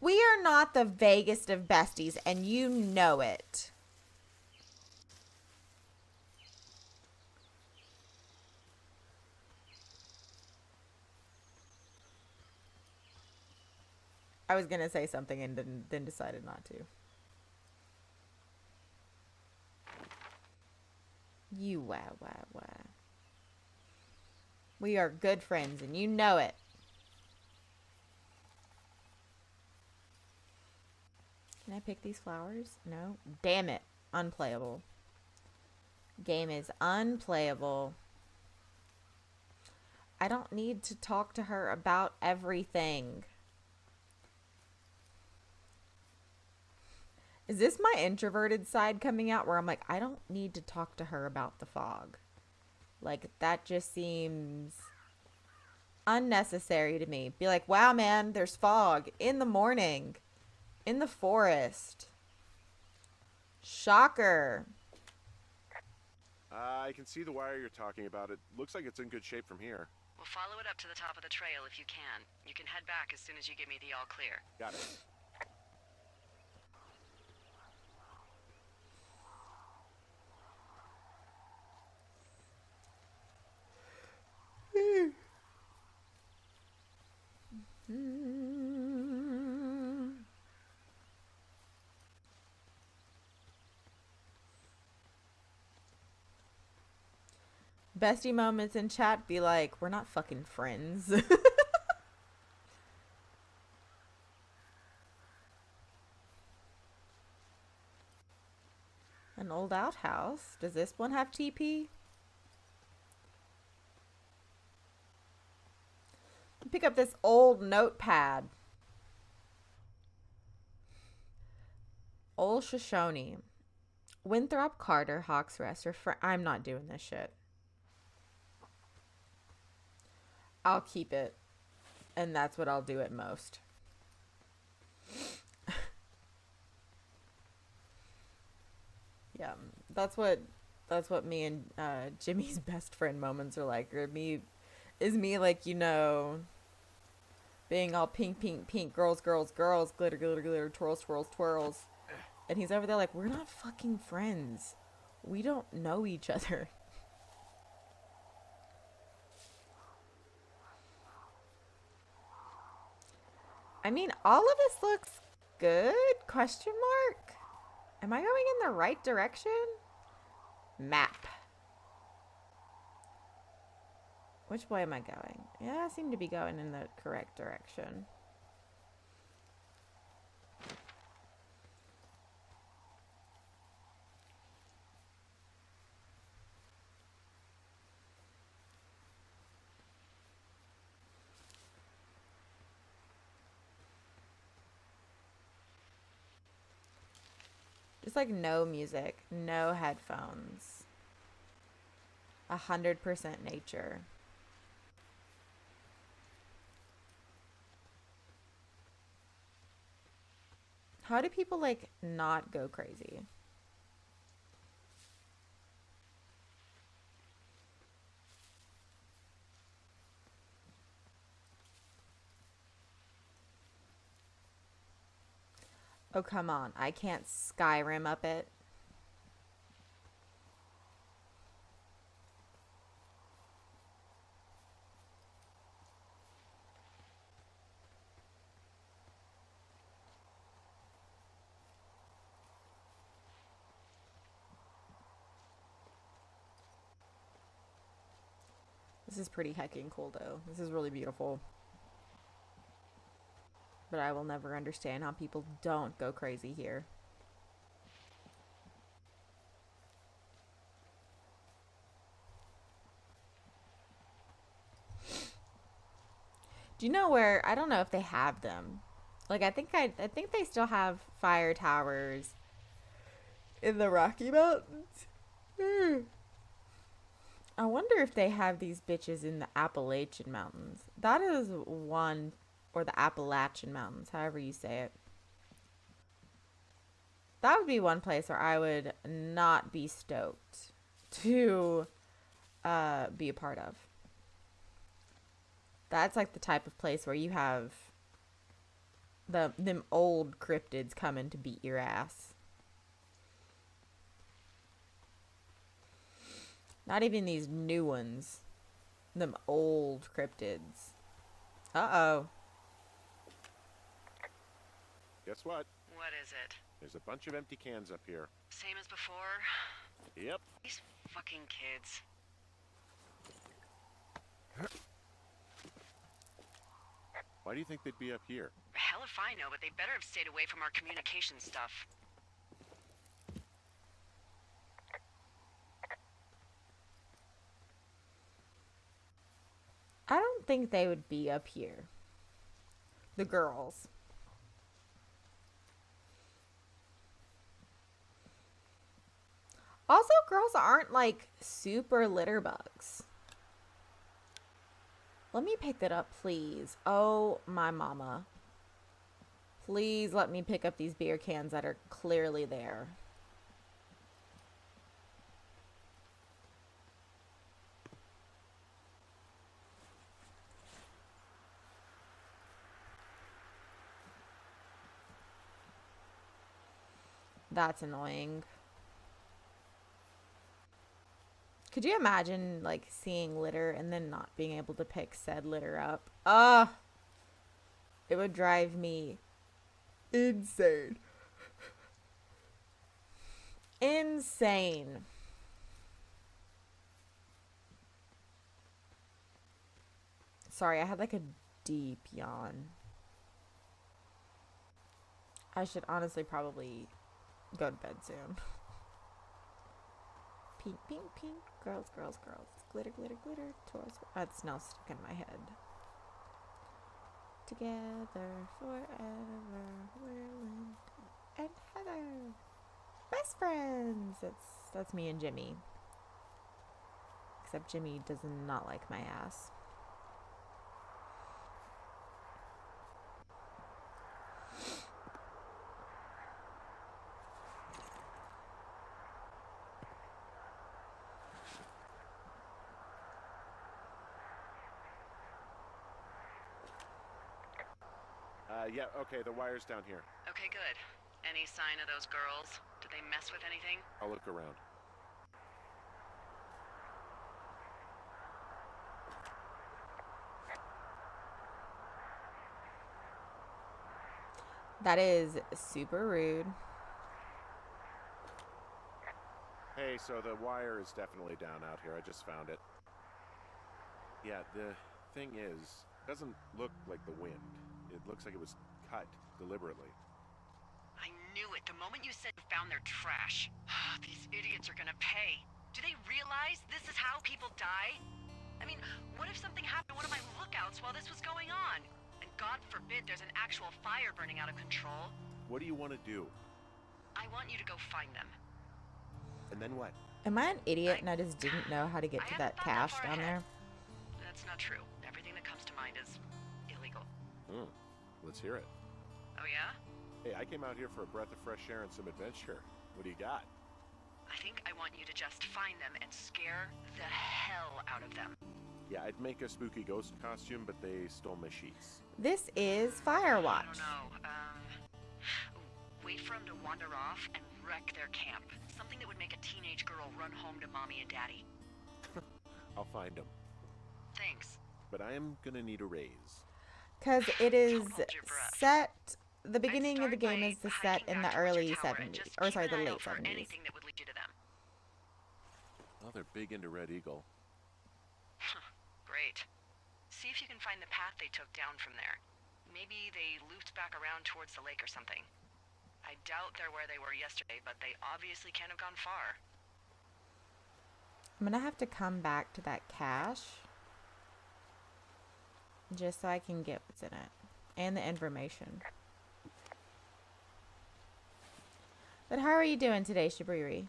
We are not the vaguest of besties, and you know it. I was gonna say something and then decided not to. You wah. We are good friends, and you know it. Can I pick these flowers? No. Damn it. Unplayable. Game is unplayable. I don't need to talk to her about everything. Is this my introverted side coming out where I'm like, I don't need to talk to her about the fog? Like, that just seems unnecessary to me. Be like, wow, man, there's fog in the morning in the forest. Shocker. I can see the wire you're talking about. It looks like it's in good shape from here. We'll follow it up to the top of the trail if you can. You can head back as soon as you give me the all clear. Got it. Bestie moments in chat be like, we're not fucking friends. An old outhouse. Does this one have TP? Pick up this old notepad. Old Shoshone. Winthrop Carter, Hawks Rest. I'm not doing this shit. I'll keep it. And that's what I'll do at most. Yeah, that's what me and Jimmy's best friend moments are like. Or me like, you know, being all pink, girls, glitter, twirls. And he's over there like, we're not fucking friends. We don't know each other. I mean, all of this looks good? Question mark? Am I going in the right direction? Map. Which way am I going? Yeah, I seem to be going in the correct direction. Just like no music, no headphones. 100% nature. How do people like not go crazy? Oh, come on. I can't Skyrim up it. This is pretty hecking cool, though. This is really beautiful. But I will never understand how people don't go crazy here. Do you know where? I don't know if they have them. Like, I think they still have fire towers In the Rocky Mountains? I wonder if they have these bitches in the Appalachian Mountains. That is one, or the Appalachian Mountains, however you say it. That would be one place where I would not be stoked to be a part of. That's like the type of place where you have them old cryptids coming to beat your ass. Not even these new ones. Them old cryptids. Uh-oh. Guess what? What is it? There's a bunch of empty cans up here. Same as before? Yep. These fucking kids. Why do you think they'd be up here? Hell if I know, but they better have stayed away from our communication stuff. I don't think they would be up here. The girls. Also, girls aren't like super litter bugs. Let me pick that up, please. Oh, my mama. Please let me pick up these beer cans that are clearly there. That's annoying. Could you imagine, like, seeing litter and then not being able to pick said litter up? It would drive me insane. Insane. Sorry, I had, like, a deep yawn. I should honestly probably go to bed soon. Pink, pink, pink. Girls, girls, girls. Glitter, glitter, glitter. Toys. That's now stuck in my head. Together forever. We're Linda and Heather. Best friends. That's me and Jimmy. Except Jimmy does not like my ass. Yeah, okay, the wire's down here. Okay, good. Any sign of those girls? Did they mess with anything? I'll look around. That is super rude. Hey, so the wire is definitely down out here. I just found it. Yeah, the thing is, it doesn't look like the wind. It looks like it was cut deliberately. I knew it the moment you said you found their trash. These idiots are gonna pay. Do they realize this is how people die? I mean, what if something happened to one of my lookouts while this was going on? And God forbid there's an actual fire burning out of control. What do you want to do? I want you to go find them. And then what? Am I an idiot and I just didn't know how to get to that cache down there? That's not true. Everything that comes to mind is illegal. Let's hear it. Oh yeah? Hey, I came out here for a breath of fresh air and some adventure. What do you got? I think I want you to just find them and scare the hell out of them. Yeah, I'd make a spooky ghost costume, but they stole my sheets. This is Firewatch. I don't know. Wait for them to wander off and wreck their camp. Something that would make a teenage girl run home to mommy and daddy. I'll find them. Thanks. But I am gonna need a raise. Because it is Don't hold your breath. set, the beginning I'd of the start game by is the set hiking in the back towards your early tower and 70s. just Or keep sorry, an the eye late out for 70s. anything that would lead you to them. Oh, they're big into Red Eagle. Great. See if you can find the path they took down from there. Maybe they looped back around towards the lake or something. I doubt they're where they were yesterday, but they obviously can't have gone far. I'm going to have to come back to that cache. Just so I can get what's in it. And the information. But how are you doing today, Shibriri?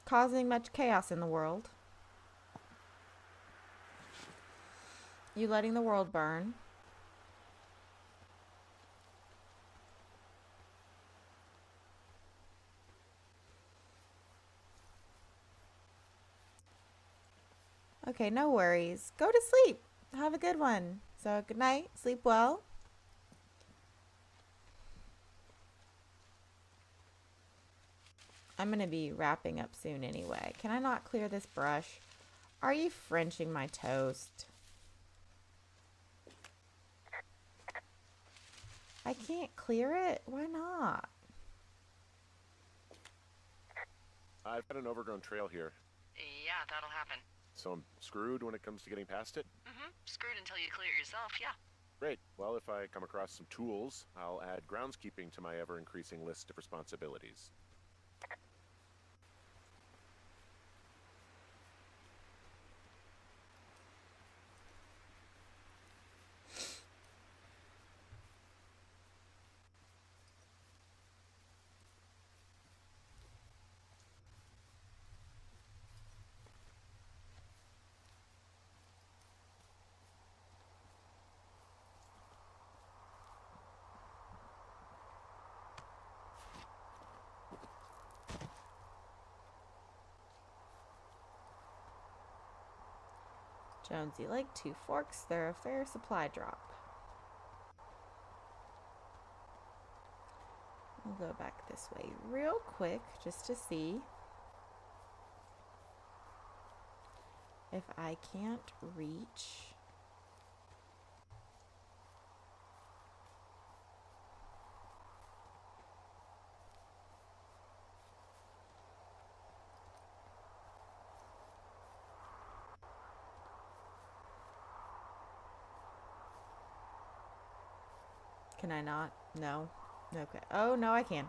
Causing much chaos in the world? You letting the world burn? Okay, no worries. Go to sleep. Have a good one. So, good night. Sleep well. I'm going to be wrapping up soon anyway. Can I not clear this brush? Are you Frenching my toast? I can't clear it? Why not? I've got an overgrown trail here, Yeah, that'll happen. so I'm screwed when it comes to getting past it. Screwed until you clear it yourself, yeah. Great. Well, if I come across some tools, I'll add groundskeeping to my ever-increasing list of responsibilities. Jonesy, like 2 forks, they're a fair supply drop. We'll go back this way real quick just to see if I can't reach. Can I not? No. Okay. Oh, no, I can.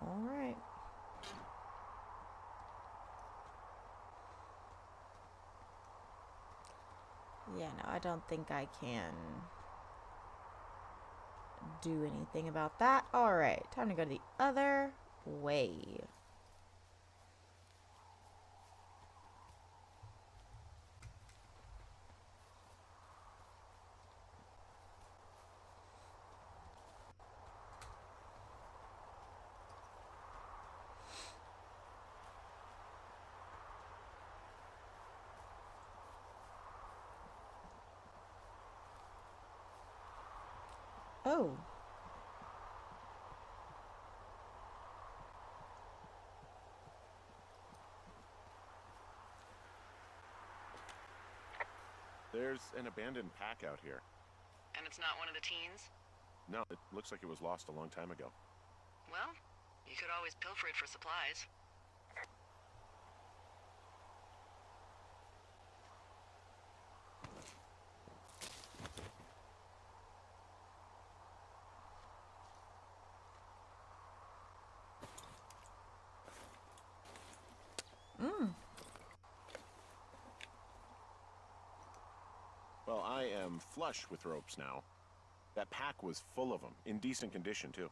All right. Yeah, no, I don't think I can do anything about that. All right, time to go the other way. Oh. There's an abandoned pack out here. And it's not one of the teens? No, it looks like it was lost a long time ago. Well, you could always pilfer it for supplies. Well, I am flush with ropes now. That pack was full of them, in decent condition, too.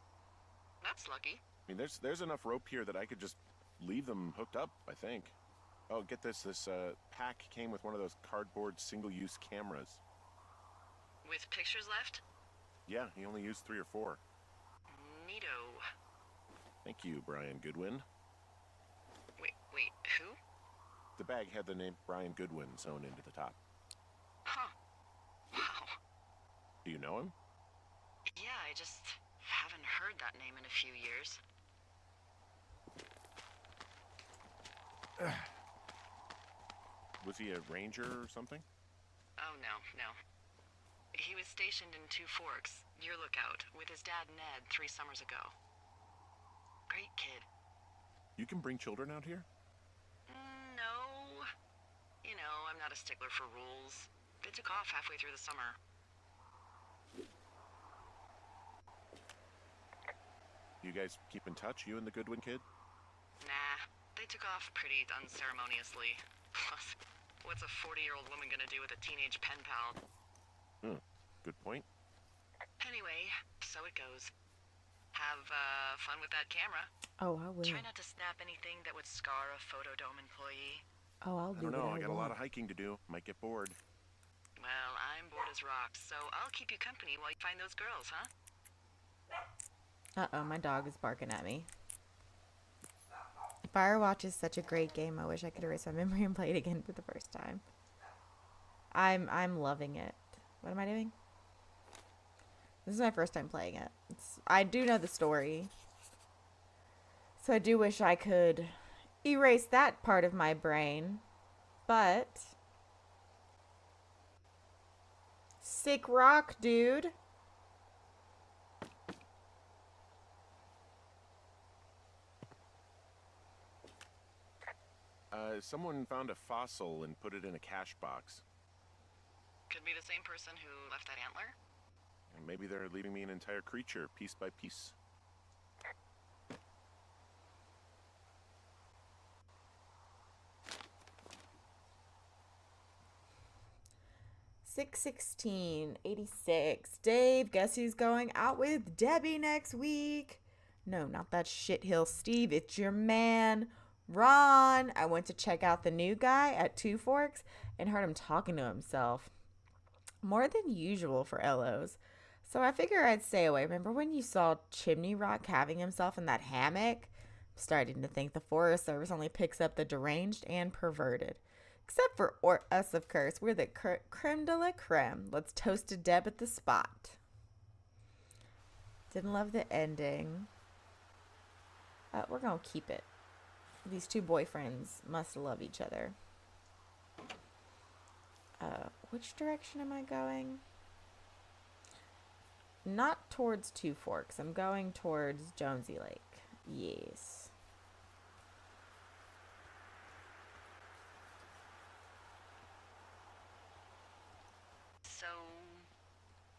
That's lucky. I mean, there's enough rope here that I could just leave them hooked up, I think. Oh, get this. This pack came with one of those cardboard single-use cameras. With pictures left? Yeah, he only used 3 or 4. Neato. Thank you, Brian Goodwin. Wait, who? The bag had the name Brian Goodwin sewn into the top. Huh. Wow. Do you know him? Yeah, I just haven't heard that name in a few years. Was he a ranger or something? Oh, no. He was stationed in Two Forks, your lookout, with his dad Ned 3 summers ago. Great kid. You can bring children out here? No. You know, I'm not a a stickler for rules. They took off halfway through the summer. You guys keep in touch, you and the Goodwin kid? Nah, they took off pretty unceremoniously. Plus, what's a 40-year-old woman gonna do with a teenage pen pal? Good point. Anyway, so it goes. Have fun with that camera. Oh, I will. Try not to snap anything that would scar a Photodome employee. Oh, I'll I do don't know, what I got a lot want. of hiking to do. Might get bored. Well, I'm bored as rocks, so I'll keep you company while you find those girls, huh? Uh-oh, my dog is barking at me. Firewatch is such a great game. I wish I could erase my memory and play it again for the first time. I'm loving it. What am I doing? This is my first time playing it. I do know the story. So I do wish I could erase that part of my brain. But sick rock, dude. Someone found a fossil and put it in a cash box. Could be the same person who left that antler. And maybe they're leaving me an entire creature, piece by piece. $616.86. Dave, guess who's going out with Debbie next week? No, not that shithill Steve. It's your man, Ron. I went to check out the new guy at Two Forks and heard him talking to himself. More than usual for LOs. So I figure I'd stay away. Remember when you saw Chimney Rock having himself in that hammock? I'm starting to think the Forest Service only picks up the deranged and perverted. Except for us, of course. We're the creme de la creme. Let's toast to Deb at the spot. Didn't love the ending. We're going to keep it. These two boyfriends must love each other. Which direction am I going? Not towards Two Forks. I'm going towards Jonesy Lake. Yes. So,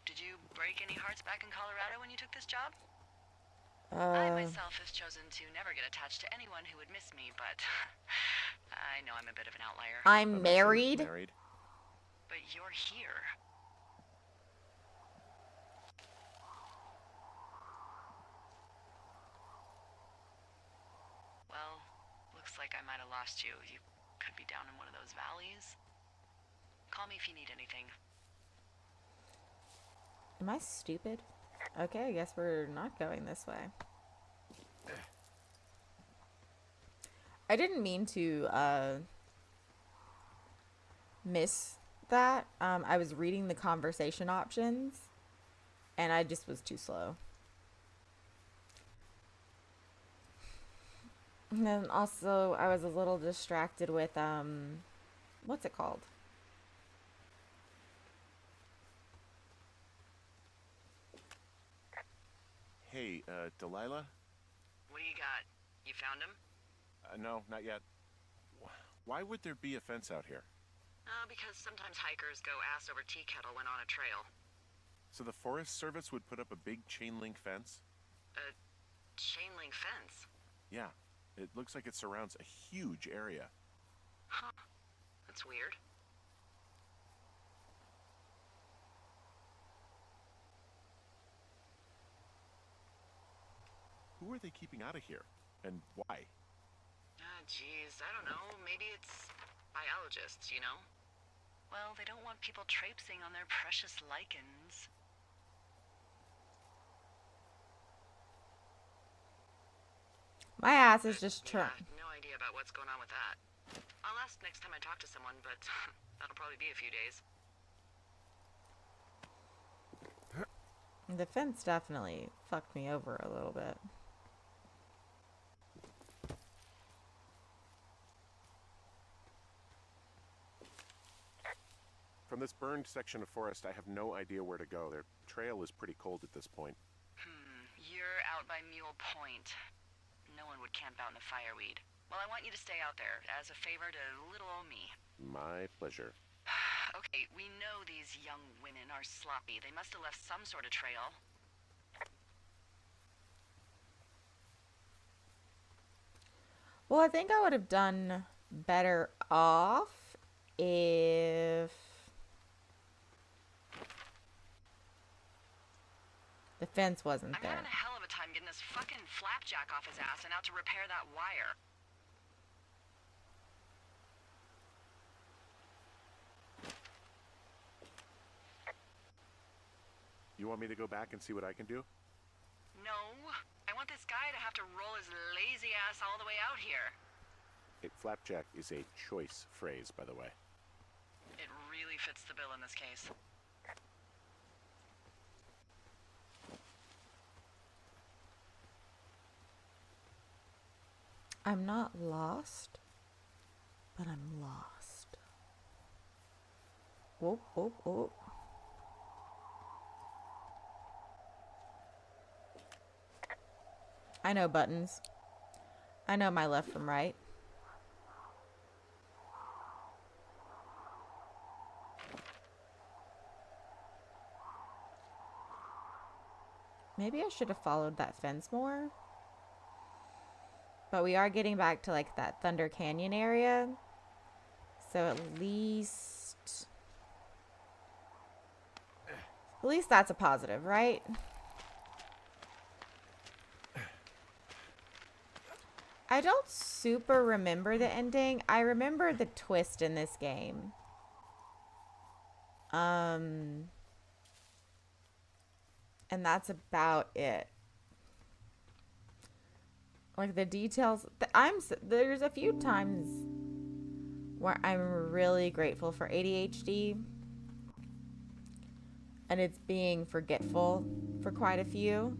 did you break any hearts back in Colorado when you took this job? I myself have chosen to never get attached to anyone who would miss me, but I know I'm a bit of an outlier. I'm married. But you're here. Well, looks like I might have lost you. You could be down in one of those valleys. Call me if you need anything. Am I stupid? Okay, I guess we're not going this way. I didn't mean to miss that. I was reading the conversation options and I just was too slow. And then also I was a little distracted with what's it called? Hey, Delilah? What do you got? You found him? No, not yet. Why would there be a fence out here? Because sometimes hikers go ass over tea kettle when on a trail. So the Forest Service would put up a big chain link fence? A chain link fence? Yeah. It looks like it surrounds a huge area. Huh. That's weird. Who are they keeping out of here? And why? Geez, I don't know. Maybe it's biologists, you know? Well, they don't want people traipsing on their precious lichens. My ass is just Yeah, no idea about what's going on with that. I'll ask next time I talk to someone, but that'll probably be a few days. The fence definitely fucked me over a little bit. From this burned section of forest, I have no idea where to go. Their trail is pretty cold at this point. You're out by Mule Point. No one would camp out in the fireweed. Well, I want you to stay out there as a favor to little old me. My pleasure. Okay, we know these young women are sloppy. They must have left some sort of trail. Well, I think I would have done better off if the fence wasn't I'm there. having a hell of a time getting this fucking flapjack off his ass and out to repair that wire. You want me to go back and see what I can do? No, I want this guy to have to roll his lazy ass all the way out here. Flapjack is a choice phrase, by the way. It really fits the bill in this case. I'm not lost, but I'm lost. Whoop, whoop, whoop. I know buttons. I know my left from right. Maybe I should have followed that fence more. But we are getting back to like that Thunder Canyon area. So at least that's a positive, right? I don't super remember the ending. I remember the twist in this game. And that's about it. Like the details, there's a few times where I'm really grateful for ADHD. And it's being forgetful for quite a few.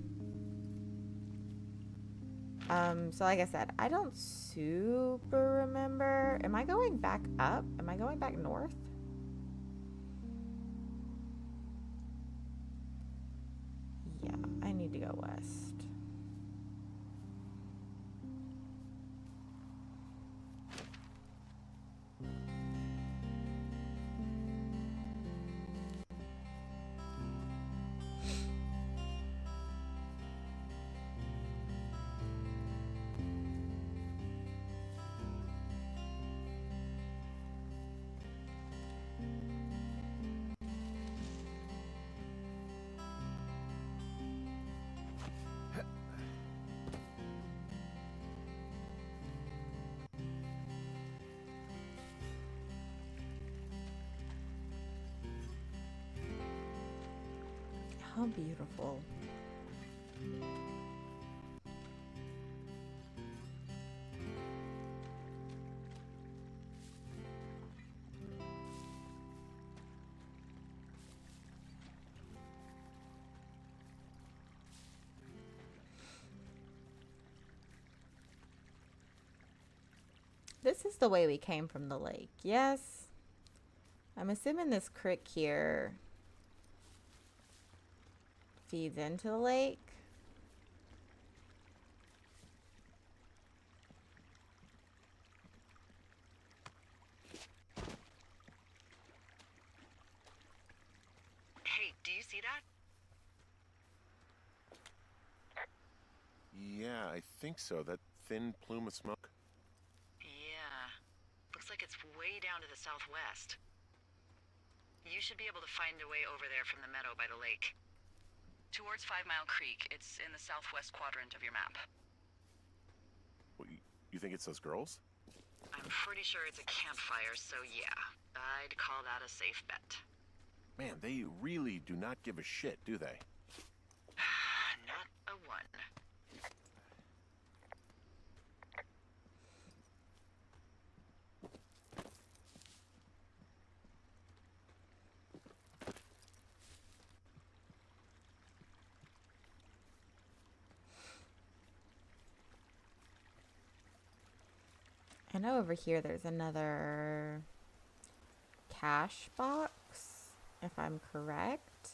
So like I said, I don't super remember. Am I going back up? Am I going back north? Yeah, I need to go west. How beautiful. This is the way we came from the lake. Yes. I'm assuming this creek here feeds into the lake. Hey, do you see that? Yeah, I think so. That thin plume of smoke. Yeah. Looks like it's way down to the southwest. You should be able to find a way over there from the meadow by the lake. Towards 5 Mile Creek. It's in the southwest quadrant of your map. What, you think it's those girls? I'm pretty sure it's a campfire, so yeah. I'd call that a safe bet. Man, they really do not give a shit, do they? Not a one. I know over here there's another cash box, if I'm correct.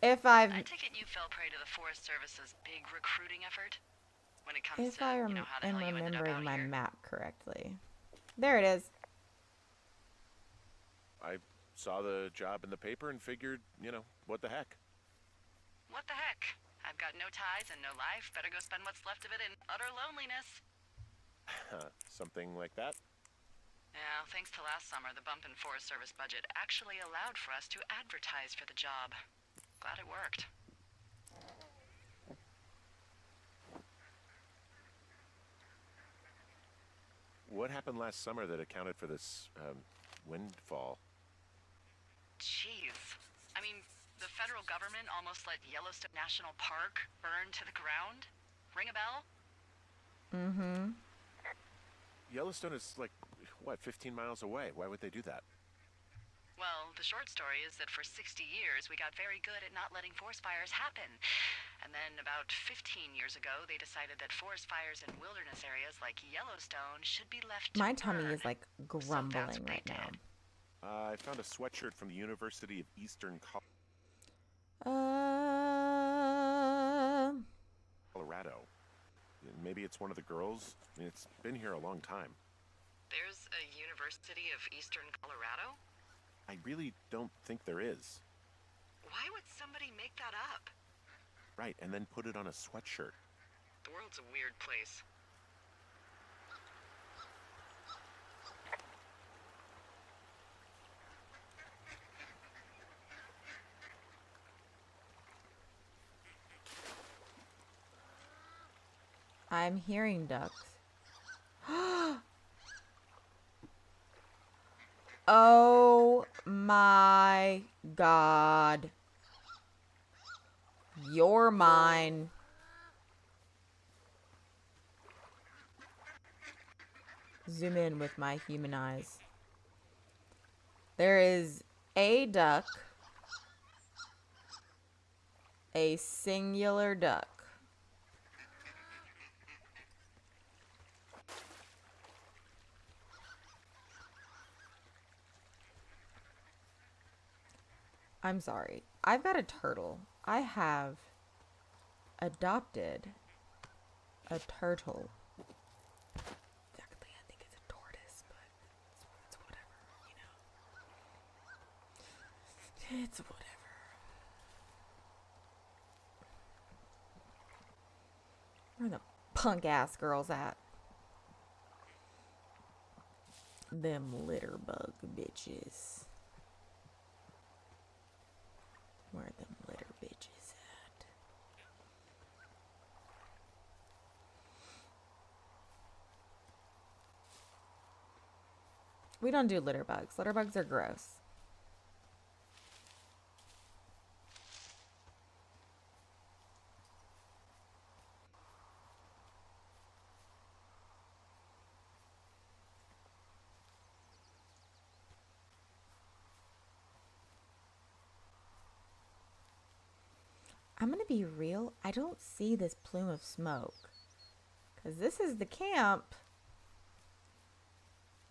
I take it you fell prey to the Forest Service's big recruiting effort? When it comes If to, I you know, how the am hell you ended up remembering out my here. map correctly. There it is. I saw the job in the paper and figured, what the heck. What the heck? I've got no ties and no life. Better go spend what's left of it in utter loneliness. Something like that? Yeah, thanks to last summer, the bump in Forest Service budget actually allowed for us to advertise for the job. Glad it worked. What happened last summer that accounted for this, windfall? Jeez. I mean, the federal government almost let Yellowstone National Park burn to the ground? Ring a bell? Mm-hmm. Yellowstone is 15 miles away. Why would they do that? Well, the short story is that for 60 years, we got very good at not letting forest fires happen. And then about 15 years ago, they decided that forest fires in wilderness areas like Yellowstone should be left to My tummy burn. is like So that's grumbling what they right now. did. I found a sweatshirt from the University of Eastern Uh, Colorado. Maybe it's one of the girls. I mean, it's been here a long time. There's a University of Eastern Colorado? I really don't think there is. Why would somebody make that up? Right, and then put it on a sweatshirt. The world's a weird place. I'm hearing ducks. Oh my God. You're mine. Zoom in with my human eyes. There is a duck. A singular duck. I'm sorry. I've got a turtle. I have adopted a turtle. Technically, I think it's a tortoise, but it's whatever, you know. It's whatever. Where the punk ass girls at? Them litter bug bitches. Where are them litter bitches at? We don't do litter bugs. Litter bugs are gross. I'm gonna be real. I don't see this plume of smoke. Because this is the camp.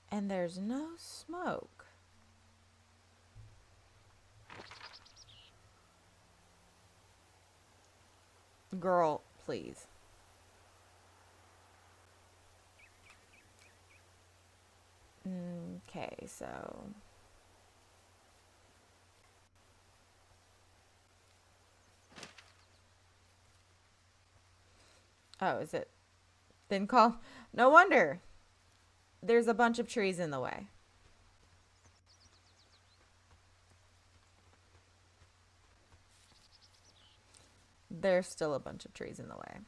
And there's no smoke. Girl, please. Okay, so... Oh, is it? Then call. No wonder. There's a bunch of trees in the way. There's still a bunch of trees in the way.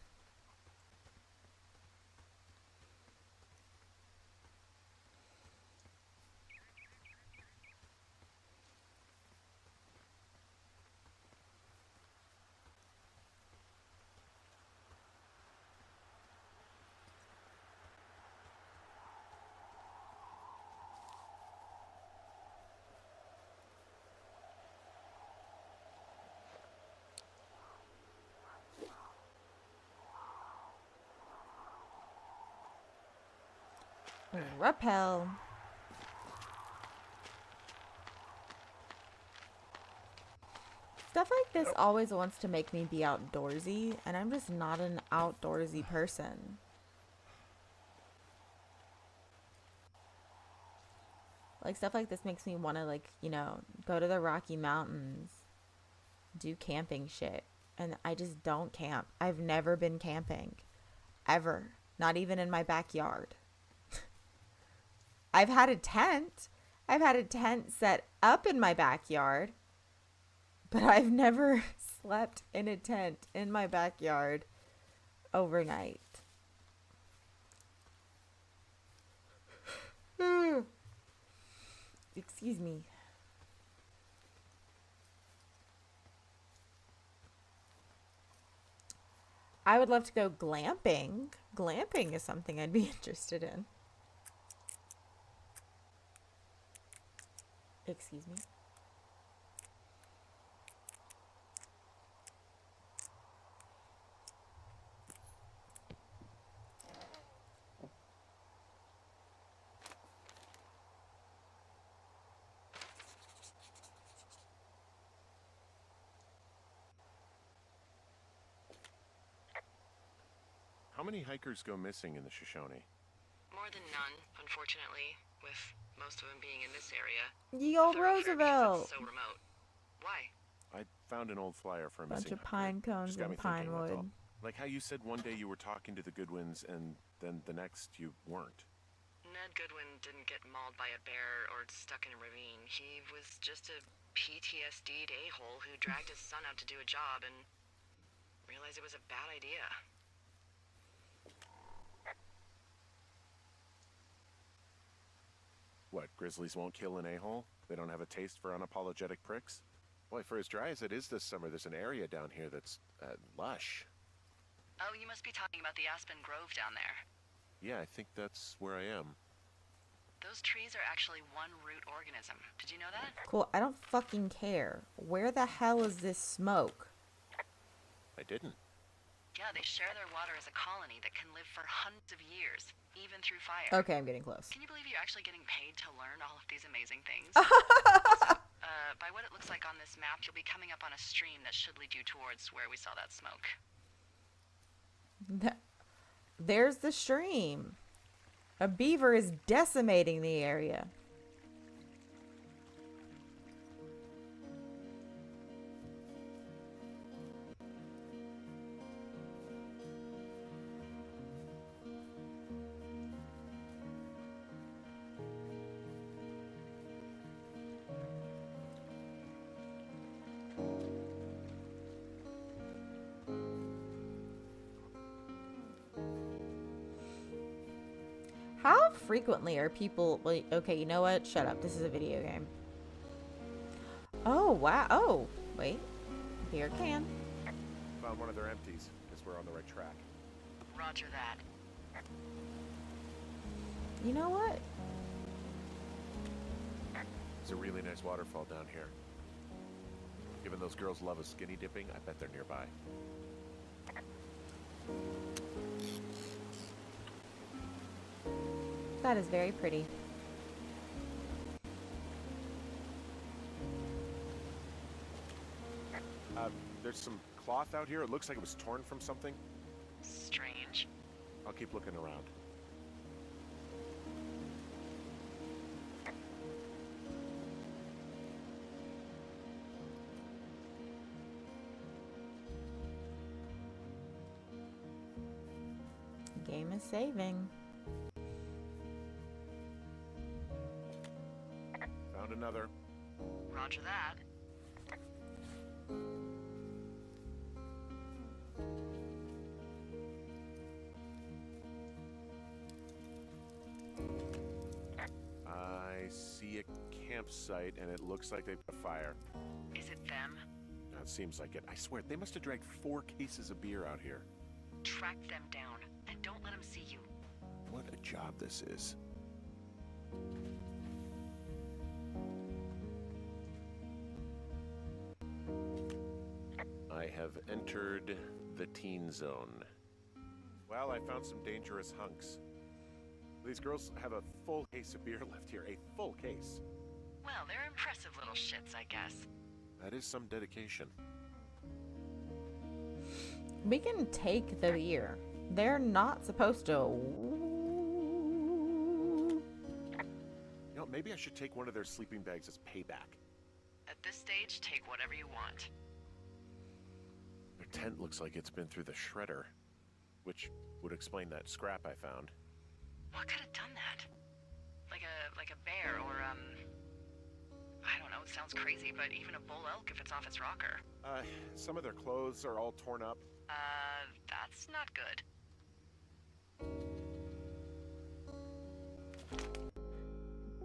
Rappel. Stuff like this always wants to make me be outdoorsy, and I'm just not an outdoorsy person. Like, stuff like this makes me want to, like, you know, go to the Rocky Mountains, do camping shit. And I just don't camp. I've never been camping. Ever. Not even in my backyard. I've had a tent. I've had a tent set up in my backyard. But I've never slept in a tent in my backyard overnight. Excuse me. I would love to go glamping. Glamping is something I'd be interested in. Excuse me. How many hikers go missing in the Shoshone? More than none, unfortunately, with most of them being in this area. Ye old Thoroughfare because Roosevelt. it's so remote. Why? I found an old flyer for a Bunch missing of hiker. pine cones Just got and me thinking, pine that's all. wood. Like how you said one day you were talking to the Goodwins and then the next you weren't. Ned Goodwin didn't get mauled by a bear or stuck in a ravine. He was just a PTSD'd a-hole who dragged his son out to do a job and realized it was a bad idea. What, grizzlies won't kill an a-hole? They don't have a taste for unapologetic pricks? Boy, for as dry as it is this summer, there's an area down here that's lush. Oh, you must be talking about the Aspen Grove down there. Yeah, I think that's where I am. Those trees are actually one root organism. Did you know that? Cool. I don't fucking care. Where the hell is this smoke? I didn't. Yeah, they share their water as a colony that can live for hundreds of years, even through fire. Okay, I'm getting close. Can you believe you're actually getting paid to learn all of these amazing things? By what it looks like on this map, you'll be coming up on a stream that should lead you towards where we saw that smoke. There's the stream. A beaver is decimating the area. How frequently are people... Wait, okay, you know what? Shut up. This is a video game. Oh, wow. Oh, wait. Beer can. Found one of their empties. Guess we're on the right track. Roger that. You know what? There's a really nice waterfall down here. Given those girls love a skinny dipping, I bet they're nearby. That is very pretty. There's some cloth out here. It looks like it was torn from something. Strange. I'll keep looking around. Game is saving. Found another. Roger that. I see a campsite, and it looks like they put a fire. Is it them? That seems like it. I swear, they must have dragged 4 cases of beer out here. Track them down, and don't let them see you. What a job this is. I have entered the teen zone. Well, I found some dangerous hunks. These girls have a full case of beer left here. A full case. Well, they're impressive little shits, I guess. That is some dedication. We can take the beer. They're not supposed to. You know, thought maybe I should take one of their sleeping bags as payback. At this stage, take whatever you want. Their tent looks like it's been through the shredder, which would explain that scrap I found. What could have done that? Like a bear or, I don't know, it sounds crazy, but even a bull elk if it's off its rocker. Some of their clothes are all torn up. That's not good.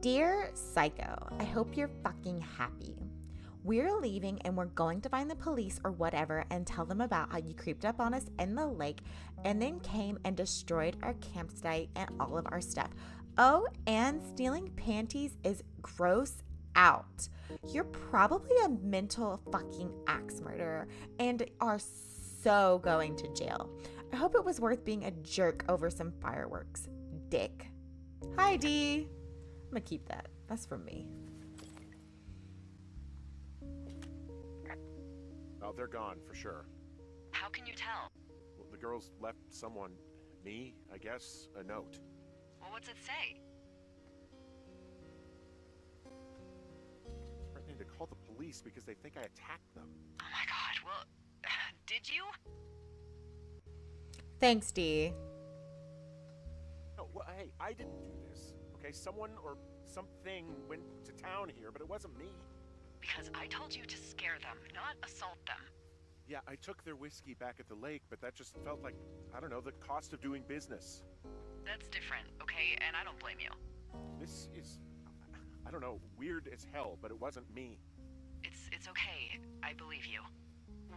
Dear Psycho, I hope you're fucking happy. We're leaving and we're going to find the police or whatever and tell them about how you creeped up on us in the lake and then came and destroyed our campsite and all of our stuff. Oh, and stealing panties is gross out. You're probably a mental fucking axe murderer and are so going to jail. I hope it was worth being a jerk over some fireworks. Dick. Hi, D. I'm gonna keep that. That's from me. Oh, they're gone for sure. How can you tell? Well, the girls left someone, me, I guess, a note. Well, what's it say? Threatening to call the police because they think I attacked them. Oh my god, well, did you? Thanks, D. No, well, hey, I didn't do this. Okay, someone or something went to town here, but it wasn't me. Because I told you to scare them, not assault them. Yeah, I took their whiskey back at the lake, but that just felt like, I don't know, the cost of doing business. That's different, okay? And I don't blame you. This is, I don't know, weird as hell, but it wasn't me. It's okay. I believe you.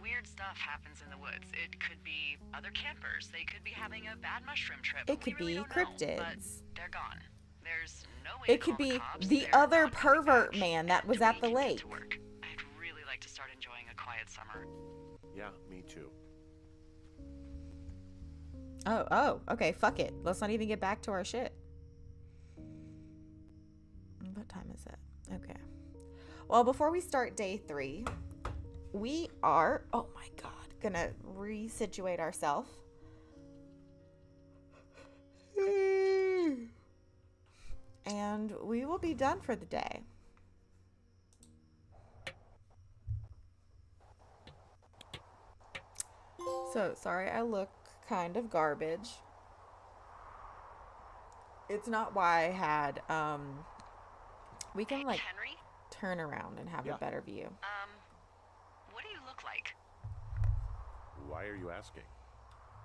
Weird stuff happens in the woods. It could be other campers. They could be having a bad mushroom trip. It could We really be don't know, cryptids. but they're gone. There's no way It to could call the be cops. the They're other not coming pervert back, man that and was at we the can get lake. to work. I'd really like to start enjoying a quiet summer. Yeah, me too. Oh, okay, fuck it. Let's not even get back to our shit. What time is it? Okay. Well, before we start day 3, we are, oh my god, gonna resituate ourselves. And we will be done for the day. So, sorry I look kind of garbage. It's not why I had, we can, like, Henry, turn around and have Yeah. a better view. what do you look like? Why are you asking?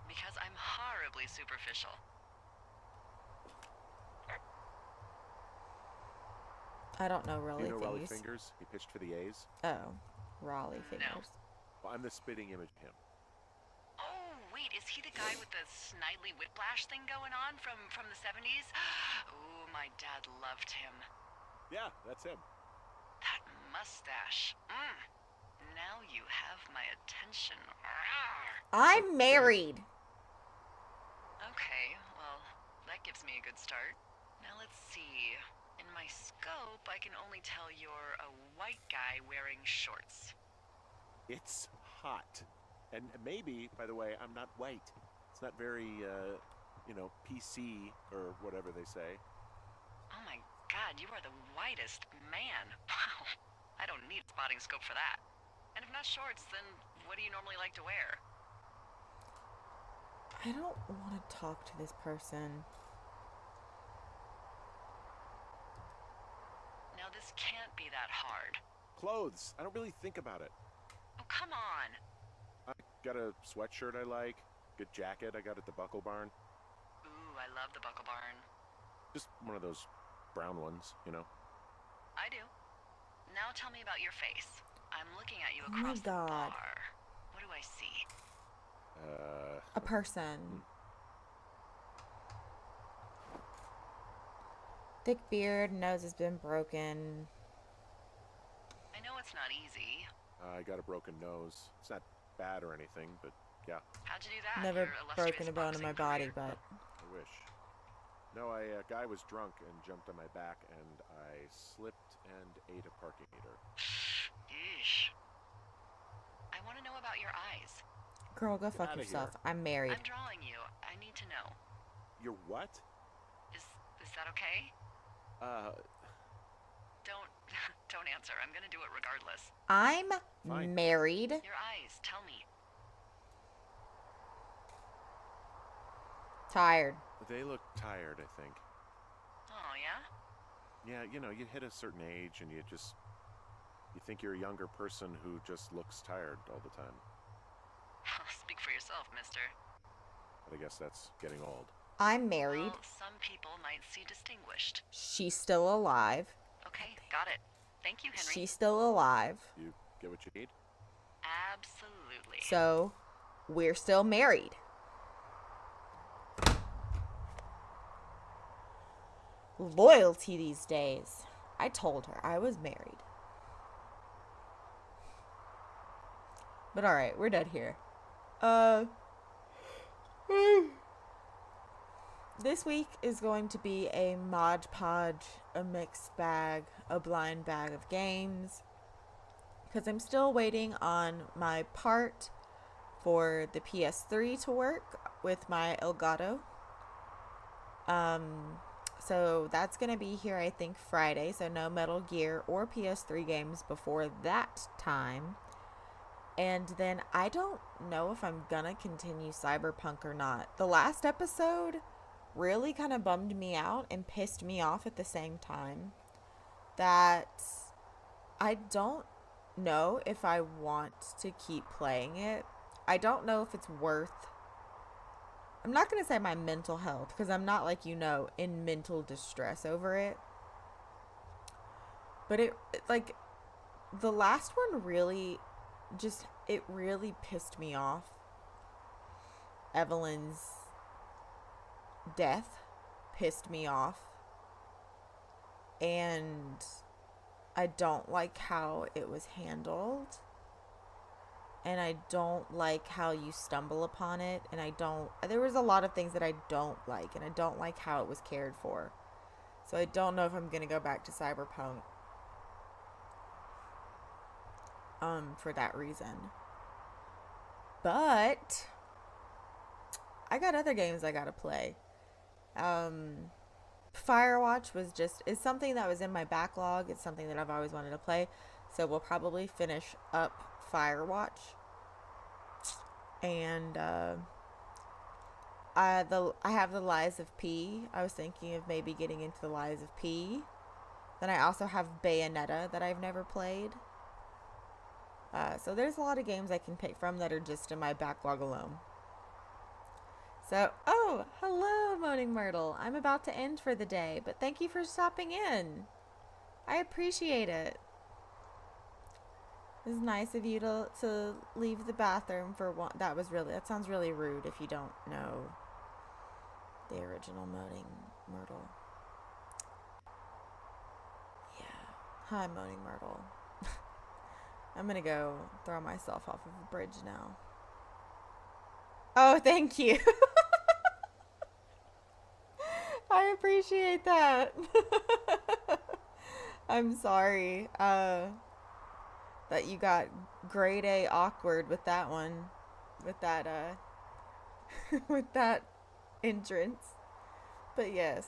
Because I'm horribly superficial. I don't know Do Raleigh you know Raleigh Fingers. Fingers? He pitched for the A's. Oh, Raleigh Fingers. Well, I'm the spitting image of him. Oh, wait, is he the guy with the snidely whiplash thing going on from the 70s? Ooh, my dad loved him. Yeah, that's him. That mustache. Now you have my attention. I'm married. Okay, well, that gives me a good start. Now let's see. In my scope, I can only tell you're a white guy wearing shorts. It's hot. And maybe, by the way, I'm not white. It's not very, PC or whatever they say. Oh my god, you are the whitest man. Wow. I don't need a spotting scope for that. And if not shorts, then what do you normally like to wear? I don't want to talk to this person. Now this can't be that hard. Clothes. I don't really think about it. Oh, come on. I got a sweatshirt I like. Good jacket I got at the Buckle Barn. Ooh, I love the Buckle Barn. Just one of those brown ones, you know? I do. Now tell me about your face. I'm looking at you Oh my across the God. bar. What do I see? A person. Thick beard, nose has been broken. I know it's not easy. I got a broken nose. It's not bad or anything, but yeah, How'd you do that? Never Your illustrious broken a bone in my boxing body, career? but I wish. No, a guy was drunk and jumped on my back, and I slipped and ate a parking meter. Yeesh. I want to know about your eyes. girl, go fuck outta yourself. here. I'm married. I'm drawing you. I need to know. You're what? Is that okay? Don't don't answer. I'm gonna do it regardless. I'm Fine. married. Your eyes, tell me. Tired. They look tired, I think. Oh, yeah? Yeah, you know, you hit a certain age and you think you're a younger person who just looks tired all the time. Speak for yourself, mister. But I guess that's getting old. I'm married. Well, some people might see distinguished. She's still alive. Okay, got it. Thank you, Henry. She's still alive. You get what you need? Absolutely. So, we're still married. Loyalty these days. I told her I was married. But alright, we're done here. This week is going to be a Mod Podge, a mixed bag, a blind bag of games. Because I'm still waiting on my part for the PS3 to work with my Elgato. So that's going to be here, I think, Friday. So no Metal Gear or PS3 games before that time. And then I don't know if I'm going to continue Cyberpunk or not. The last episode really kind of bummed me out and pissed me off at the same time. That I don't know if I want to keep playing it. I don't know if it's worth... I'm not going to say my mental health, because I'm not, like, you know, in mental distress over it. But it, like, the last one really just, it really pissed me off. Evelyn's death pissed me off. And I don't like how it was handled. And I don't like how you stumble upon it. And there was a lot of things that I don't like. And I don't like how it was cared for. So I don't know if I'm going to go back to Cyberpunk. For that reason. But I got other games I got to play. Firewatch is something that was in my backlog. It's something that I've always wanted to play. So we'll probably finish up Firewatch. And I have the Lies of P. I was thinking of maybe getting into the Lies of P. Then I also have Bayonetta that I've never played. So there's a lot of games I can pick from that are just in my backlog alone. So, oh, hello, Moaning Myrtle. I'm about to end for the day, but thank you for stopping in. I appreciate it. It was nice of you to leave the bathroom for one. That sounds really rude if you don't know the original Moaning Myrtle. Yeah. Hi, Moaning Myrtle. I'm gonna go throw myself off of a bridge now. Oh, thank you. I appreciate that. I'm sorry that you got grade A awkward with that one, with that with that entrance. But yes,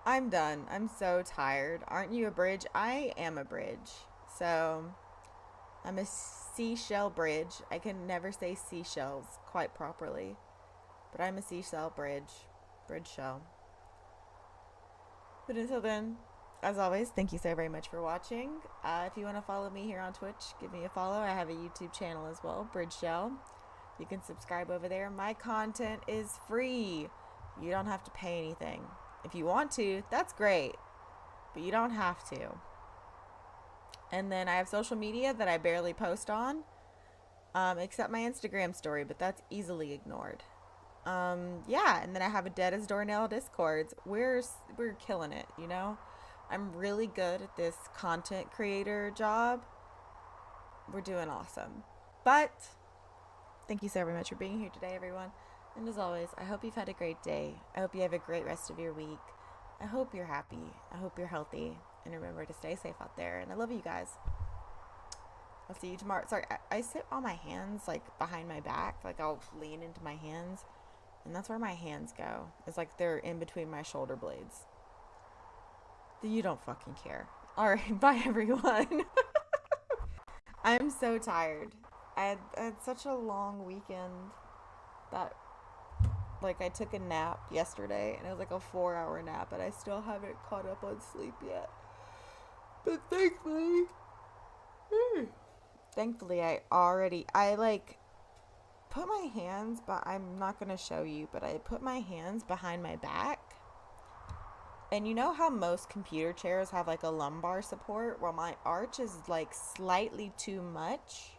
I'm done. I'm so tired. Aren't you a bridge? I am a bridge. So I'm a seashell bridge. I can never say seashells quite properly. But I'm a seashell bridge shell. But until then, as always, thank you so very much for watching. If you want to follow me here on Twitch, give me a follow. I have a YouTube channel as well, Bridge Shell. You can subscribe over there. My content is free. You don't have to pay anything. If you want to, that's great. But you don't have to. And then I have social media that I barely post on. Except my Instagram story, but that's easily ignored. Yeah, and then I have a Dead as Doornail Discords. We're killing it, you know? I'm really good at this content creator job. We're doing awesome. But thank you so very much for being here today, everyone. And as always, I hope you've had a great day. I hope you have a great rest of your week. I hope you're happy. I hope you're healthy. And remember to stay safe out there. And I love you guys. I'll see you tomorrow. Sorry, I sit on my hands, like, behind my back. Like, I'll lean into my hands. And that's where my hands go. It's like they're in between my shoulder blades. You don't fucking care. All right, bye everyone. I'm so tired. I had such a long weekend that like I took a nap yesterday and it was like a 4-hour nap and I still haven't caught up on sleep yet. But thankfully I like put my hands, but I'm not going to show you, but I put my hands behind my back. And you know how most computer chairs have like a lumbar support? Well, my arch is like slightly too much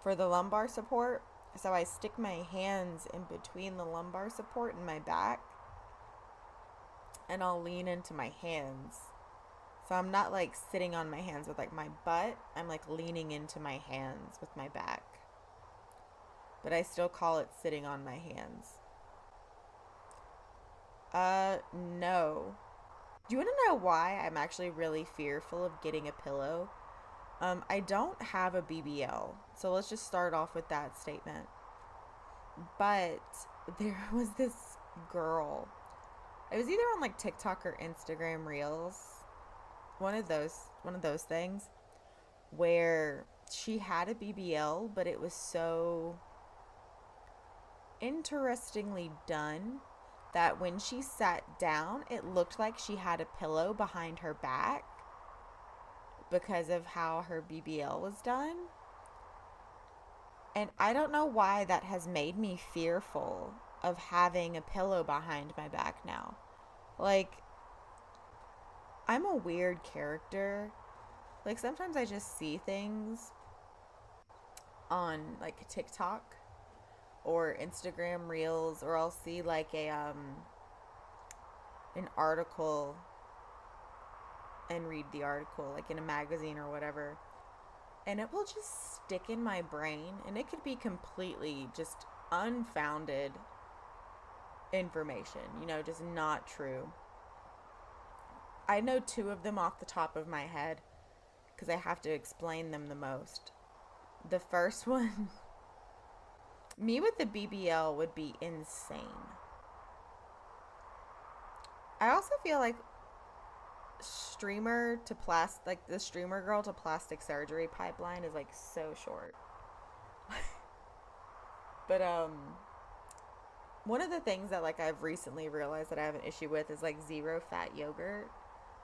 for the lumbar support. So I stick my hands in between the lumbar support and my back. And I'll lean into my hands. So I'm not like sitting on my hands with like my butt. I'm like leaning into my hands with my back. But I still call it sitting on my hands. No. Do you want to know why I'm actually really fearful of getting a pillow? I don't have a BBL, so let's just start off with that statement. But there was this girl. It was either on like TikTok or Instagram Reels. One of those things where she had a BBL, but it was so interestingly done that when she sat down, it looked like she had a pillow behind her back because of how her BBL was done. And I don't know why that has made me fearful of having a pillow behind my back now. Like, I'm a weird character. Like, sometimes I just see things on, like, TikTok or Instagram Reels, or I'll see like an article and read the article like in a magazine or whatever, and it will just stick in my brain, and it could be completely just unfounded information, you know, just not true. I know 2 of them off the top of my head because I have to explain them the most. The first one, me with the BBL would be insane. I also feel like the streamer girl to plastic surgery pipeline is like so short. But one of the things that like I've recently realized that I have an issue with is like zero fat yogurt.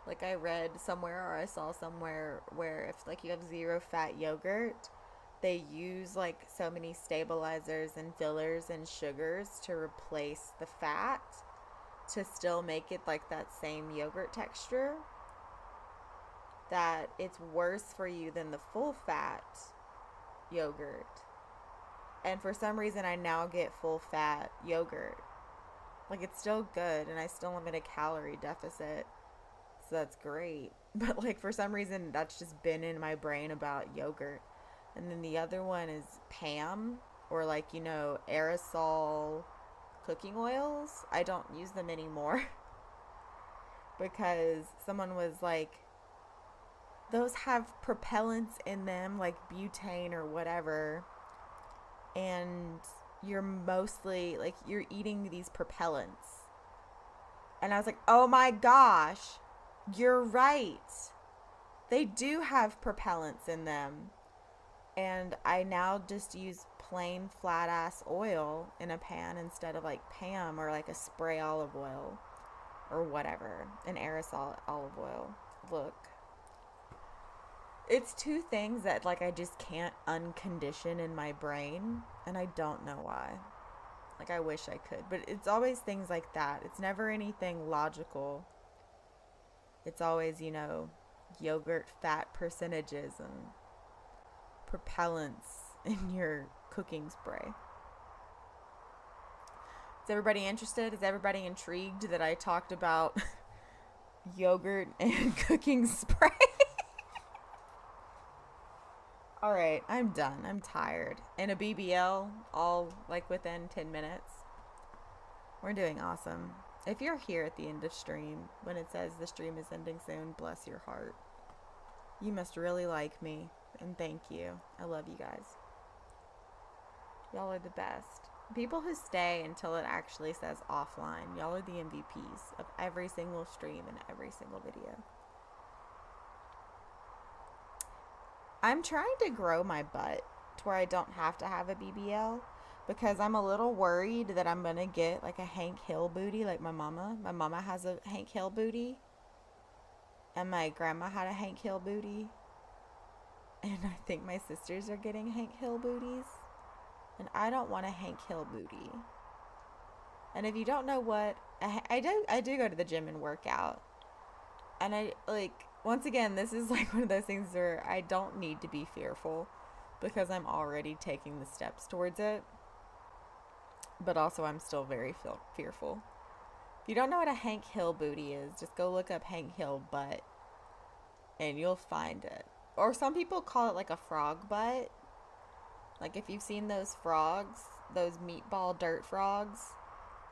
Like I read somewhere or I saw somewhere where if like you have zero fat yogurt, they use like so many stabilizers and fillers and sugars to replace the fat to still make it like that same yogurt texture, that it's worse for you than the full fat yogurt. And for some reason I now get full fat yogurt. Like it's still good and I still am at a calorie deficit, so that's great. But like for some reason that's just been in my brain about yogurt. And then the other one is Pam, or like, you know, aerosol cooking oils. I don't use them anymore because someone was like, those have propellants in them, like butane or whatever, and you're mostly like, you're eating these propellants. And I was like, oh my gosh, you're right. They do have propellants in them. And I now just use plain flat ass oil in a pan instead of like Pam or like a spray olive oil or whatever, an aerosol olive oil. Look, it's 2 things that like I just can't uncondition in my brain, and I don't know why. Like I wish I could, but it's always things like that. It's never anything logical. It's always, you know, yogurt fat percentages and propellants in your cooking spray. Is everybody interested? Is everybody intrigued that I talked about yogurt and cooking spray? All right, I'm done. I'm tired. And a BBL all like within 10 minutes. We're doing awesome. If you're here at the end of stream when it says the stream is ending soon, bless your heart. You must really like me. And thank you. I love you guys. Y'all are the best. People who stay until it actually says offline, y'all are the MVPs of every single stream and every single video. I'm trying to grow my butt to where I don't have to have a BBL because I'm a little worried that I'm going to get like a Hank Hill booty like my mama. My mama has a Hank Hill booty and my grandma had a Hank Hill booty. And I think my sisters are getting Hank Hill booties. And I don't want a Hank Hill booty. And if you don't know what, I do go to the gym and work out. And I, like, once again, this is like one of those things where I don't need to be fearful because I'm already taking the steps towards it. But also I'm still very fearful. If you don't know what a Hank Hill booty is, just go look up Hank Hill butt and you'll find it. Or some people call it like a frog butt. Like if you've seen those frogs, those meatball dirt frogs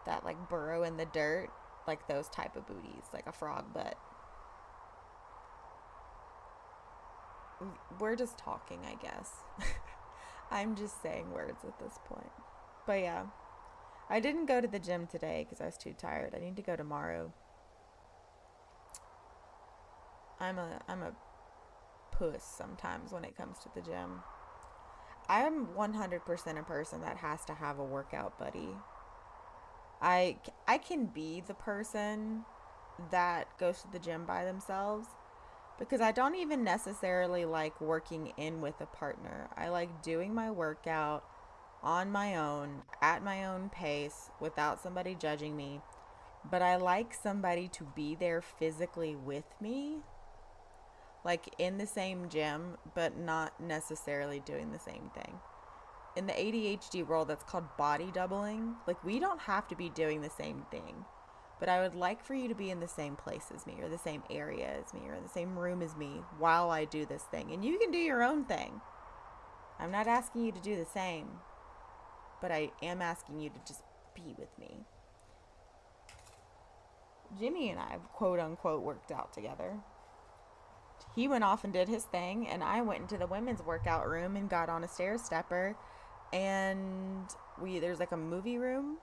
that like burrow in the dirt, like those type of booties, like a frog butt. We're just talking, I guess. I'm just saying words at this point. But yeah, I didn't go to the gym today because I was too tired. I need to go tomorrow. I'm a puss sometimes when it comes to the gym. I am 100% a person that has to have a workout buddy. I can be the person that goes to the gym by themselves because I don't even necessarily like working in with a partner. I like doing my workout on my own, at my own pace, without somebody judging me. But I like somebody to be there physically with me. Like in the same gym, but not necessarily doing the same thing. In the ADHD world, that's called body doubling. Like we don't have to be doing the same thing, but I would like for you to be in the same place as me, or the same area as me, or in the same room as me while I do this thing. And you can do your own thing. I'm not asking you to do the same, but I am asking you to just be with me. Jimmy and I, quote unquote, worked out together. He went off and did his thing, and I went into the women's workout room and got on a stair stepper, and there's like a movie room,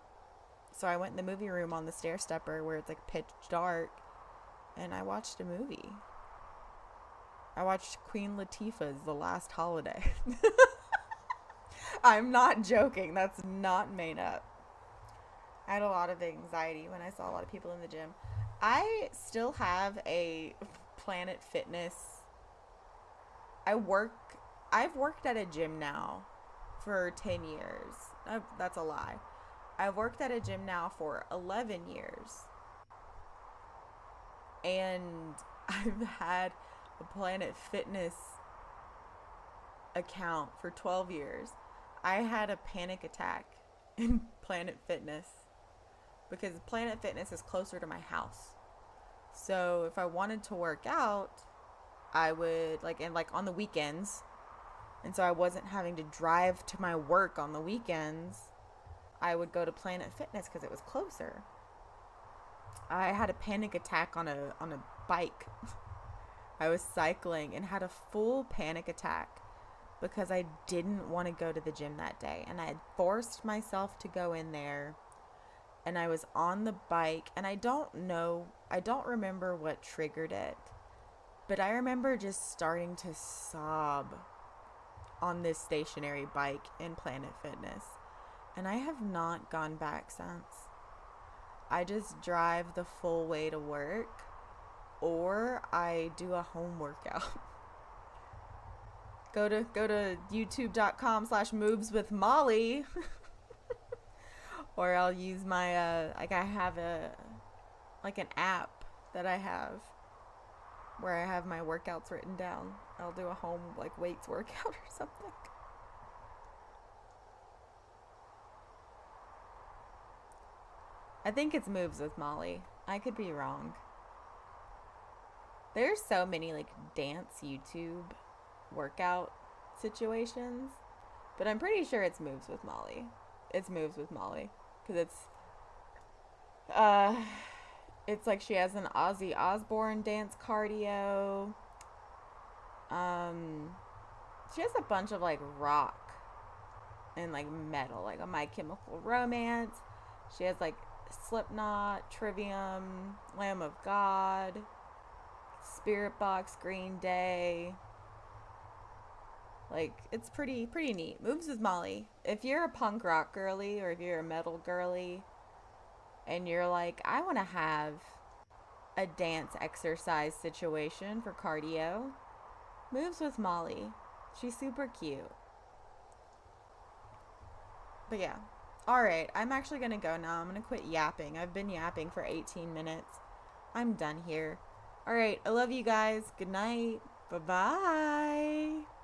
so I went in the movie room on the stair stepper where it's like pitch dark, and I watched a movie. I watched Queen Latifah's The Last Holiday. I'm not joking, that's not made up. I had a lot of anxiety when I saw a lot of people in the gym. I still have a Planet Fitness. I've worked at a gym now for 10 years. That's a lie. I've worked at a gym now for 11 years. And I've had a Planet Fitness account for 12 years. I had a panic attack in Planet Fitness because Planet Fitness is closer to my house. So if I wanted to work out, I would like on the weekends. And so I wasn't having to drive to my work on the weekends. I would go to Planet Fitness because it was closer. I had a panic attack on a bike. I was cycling and had a full panic attack because I didn't want to go to the gym that day. And I had forced myself to go in there. And I was on the bike, and I don't remember what triggered it, but I remember just starting to sob on this stationary bike in Planet Fitness, and I have not gone back since. I just drive the full way to work, or I do a home workout. Go to youtube.com/moveswithmolly. Or I'll use my, I have an app that I have where I have my workouts written down. I'll do a home, weights workout or something. I think it's Moves with Molly. I could be wrong. There's so many, dance YouTube workout situations, but I'm pretty sure it's Moves with Molly. It's Moves with Molly. Because it's like she has an Ozzy Osbourne dance cardio. She has a bunch of rock and like metal, like a My Chemical Romance. She has like Slipknot, Trivium, Lamb of God, Spirit Box, Green Day. Like, it's pretty neat. Moves with Molly. If you're a punk rock girly or if you're a metal girly and you're like, I want to have a dance exercise situation for cardio, Moves with Molly. She's super cute. But yeah. Alright, I'm actually gonna go now. I'm gonna quit yapping. I've been yapping for 18 minutes. I'm done here. Alright, I love you guys. Good night. Bye-bye.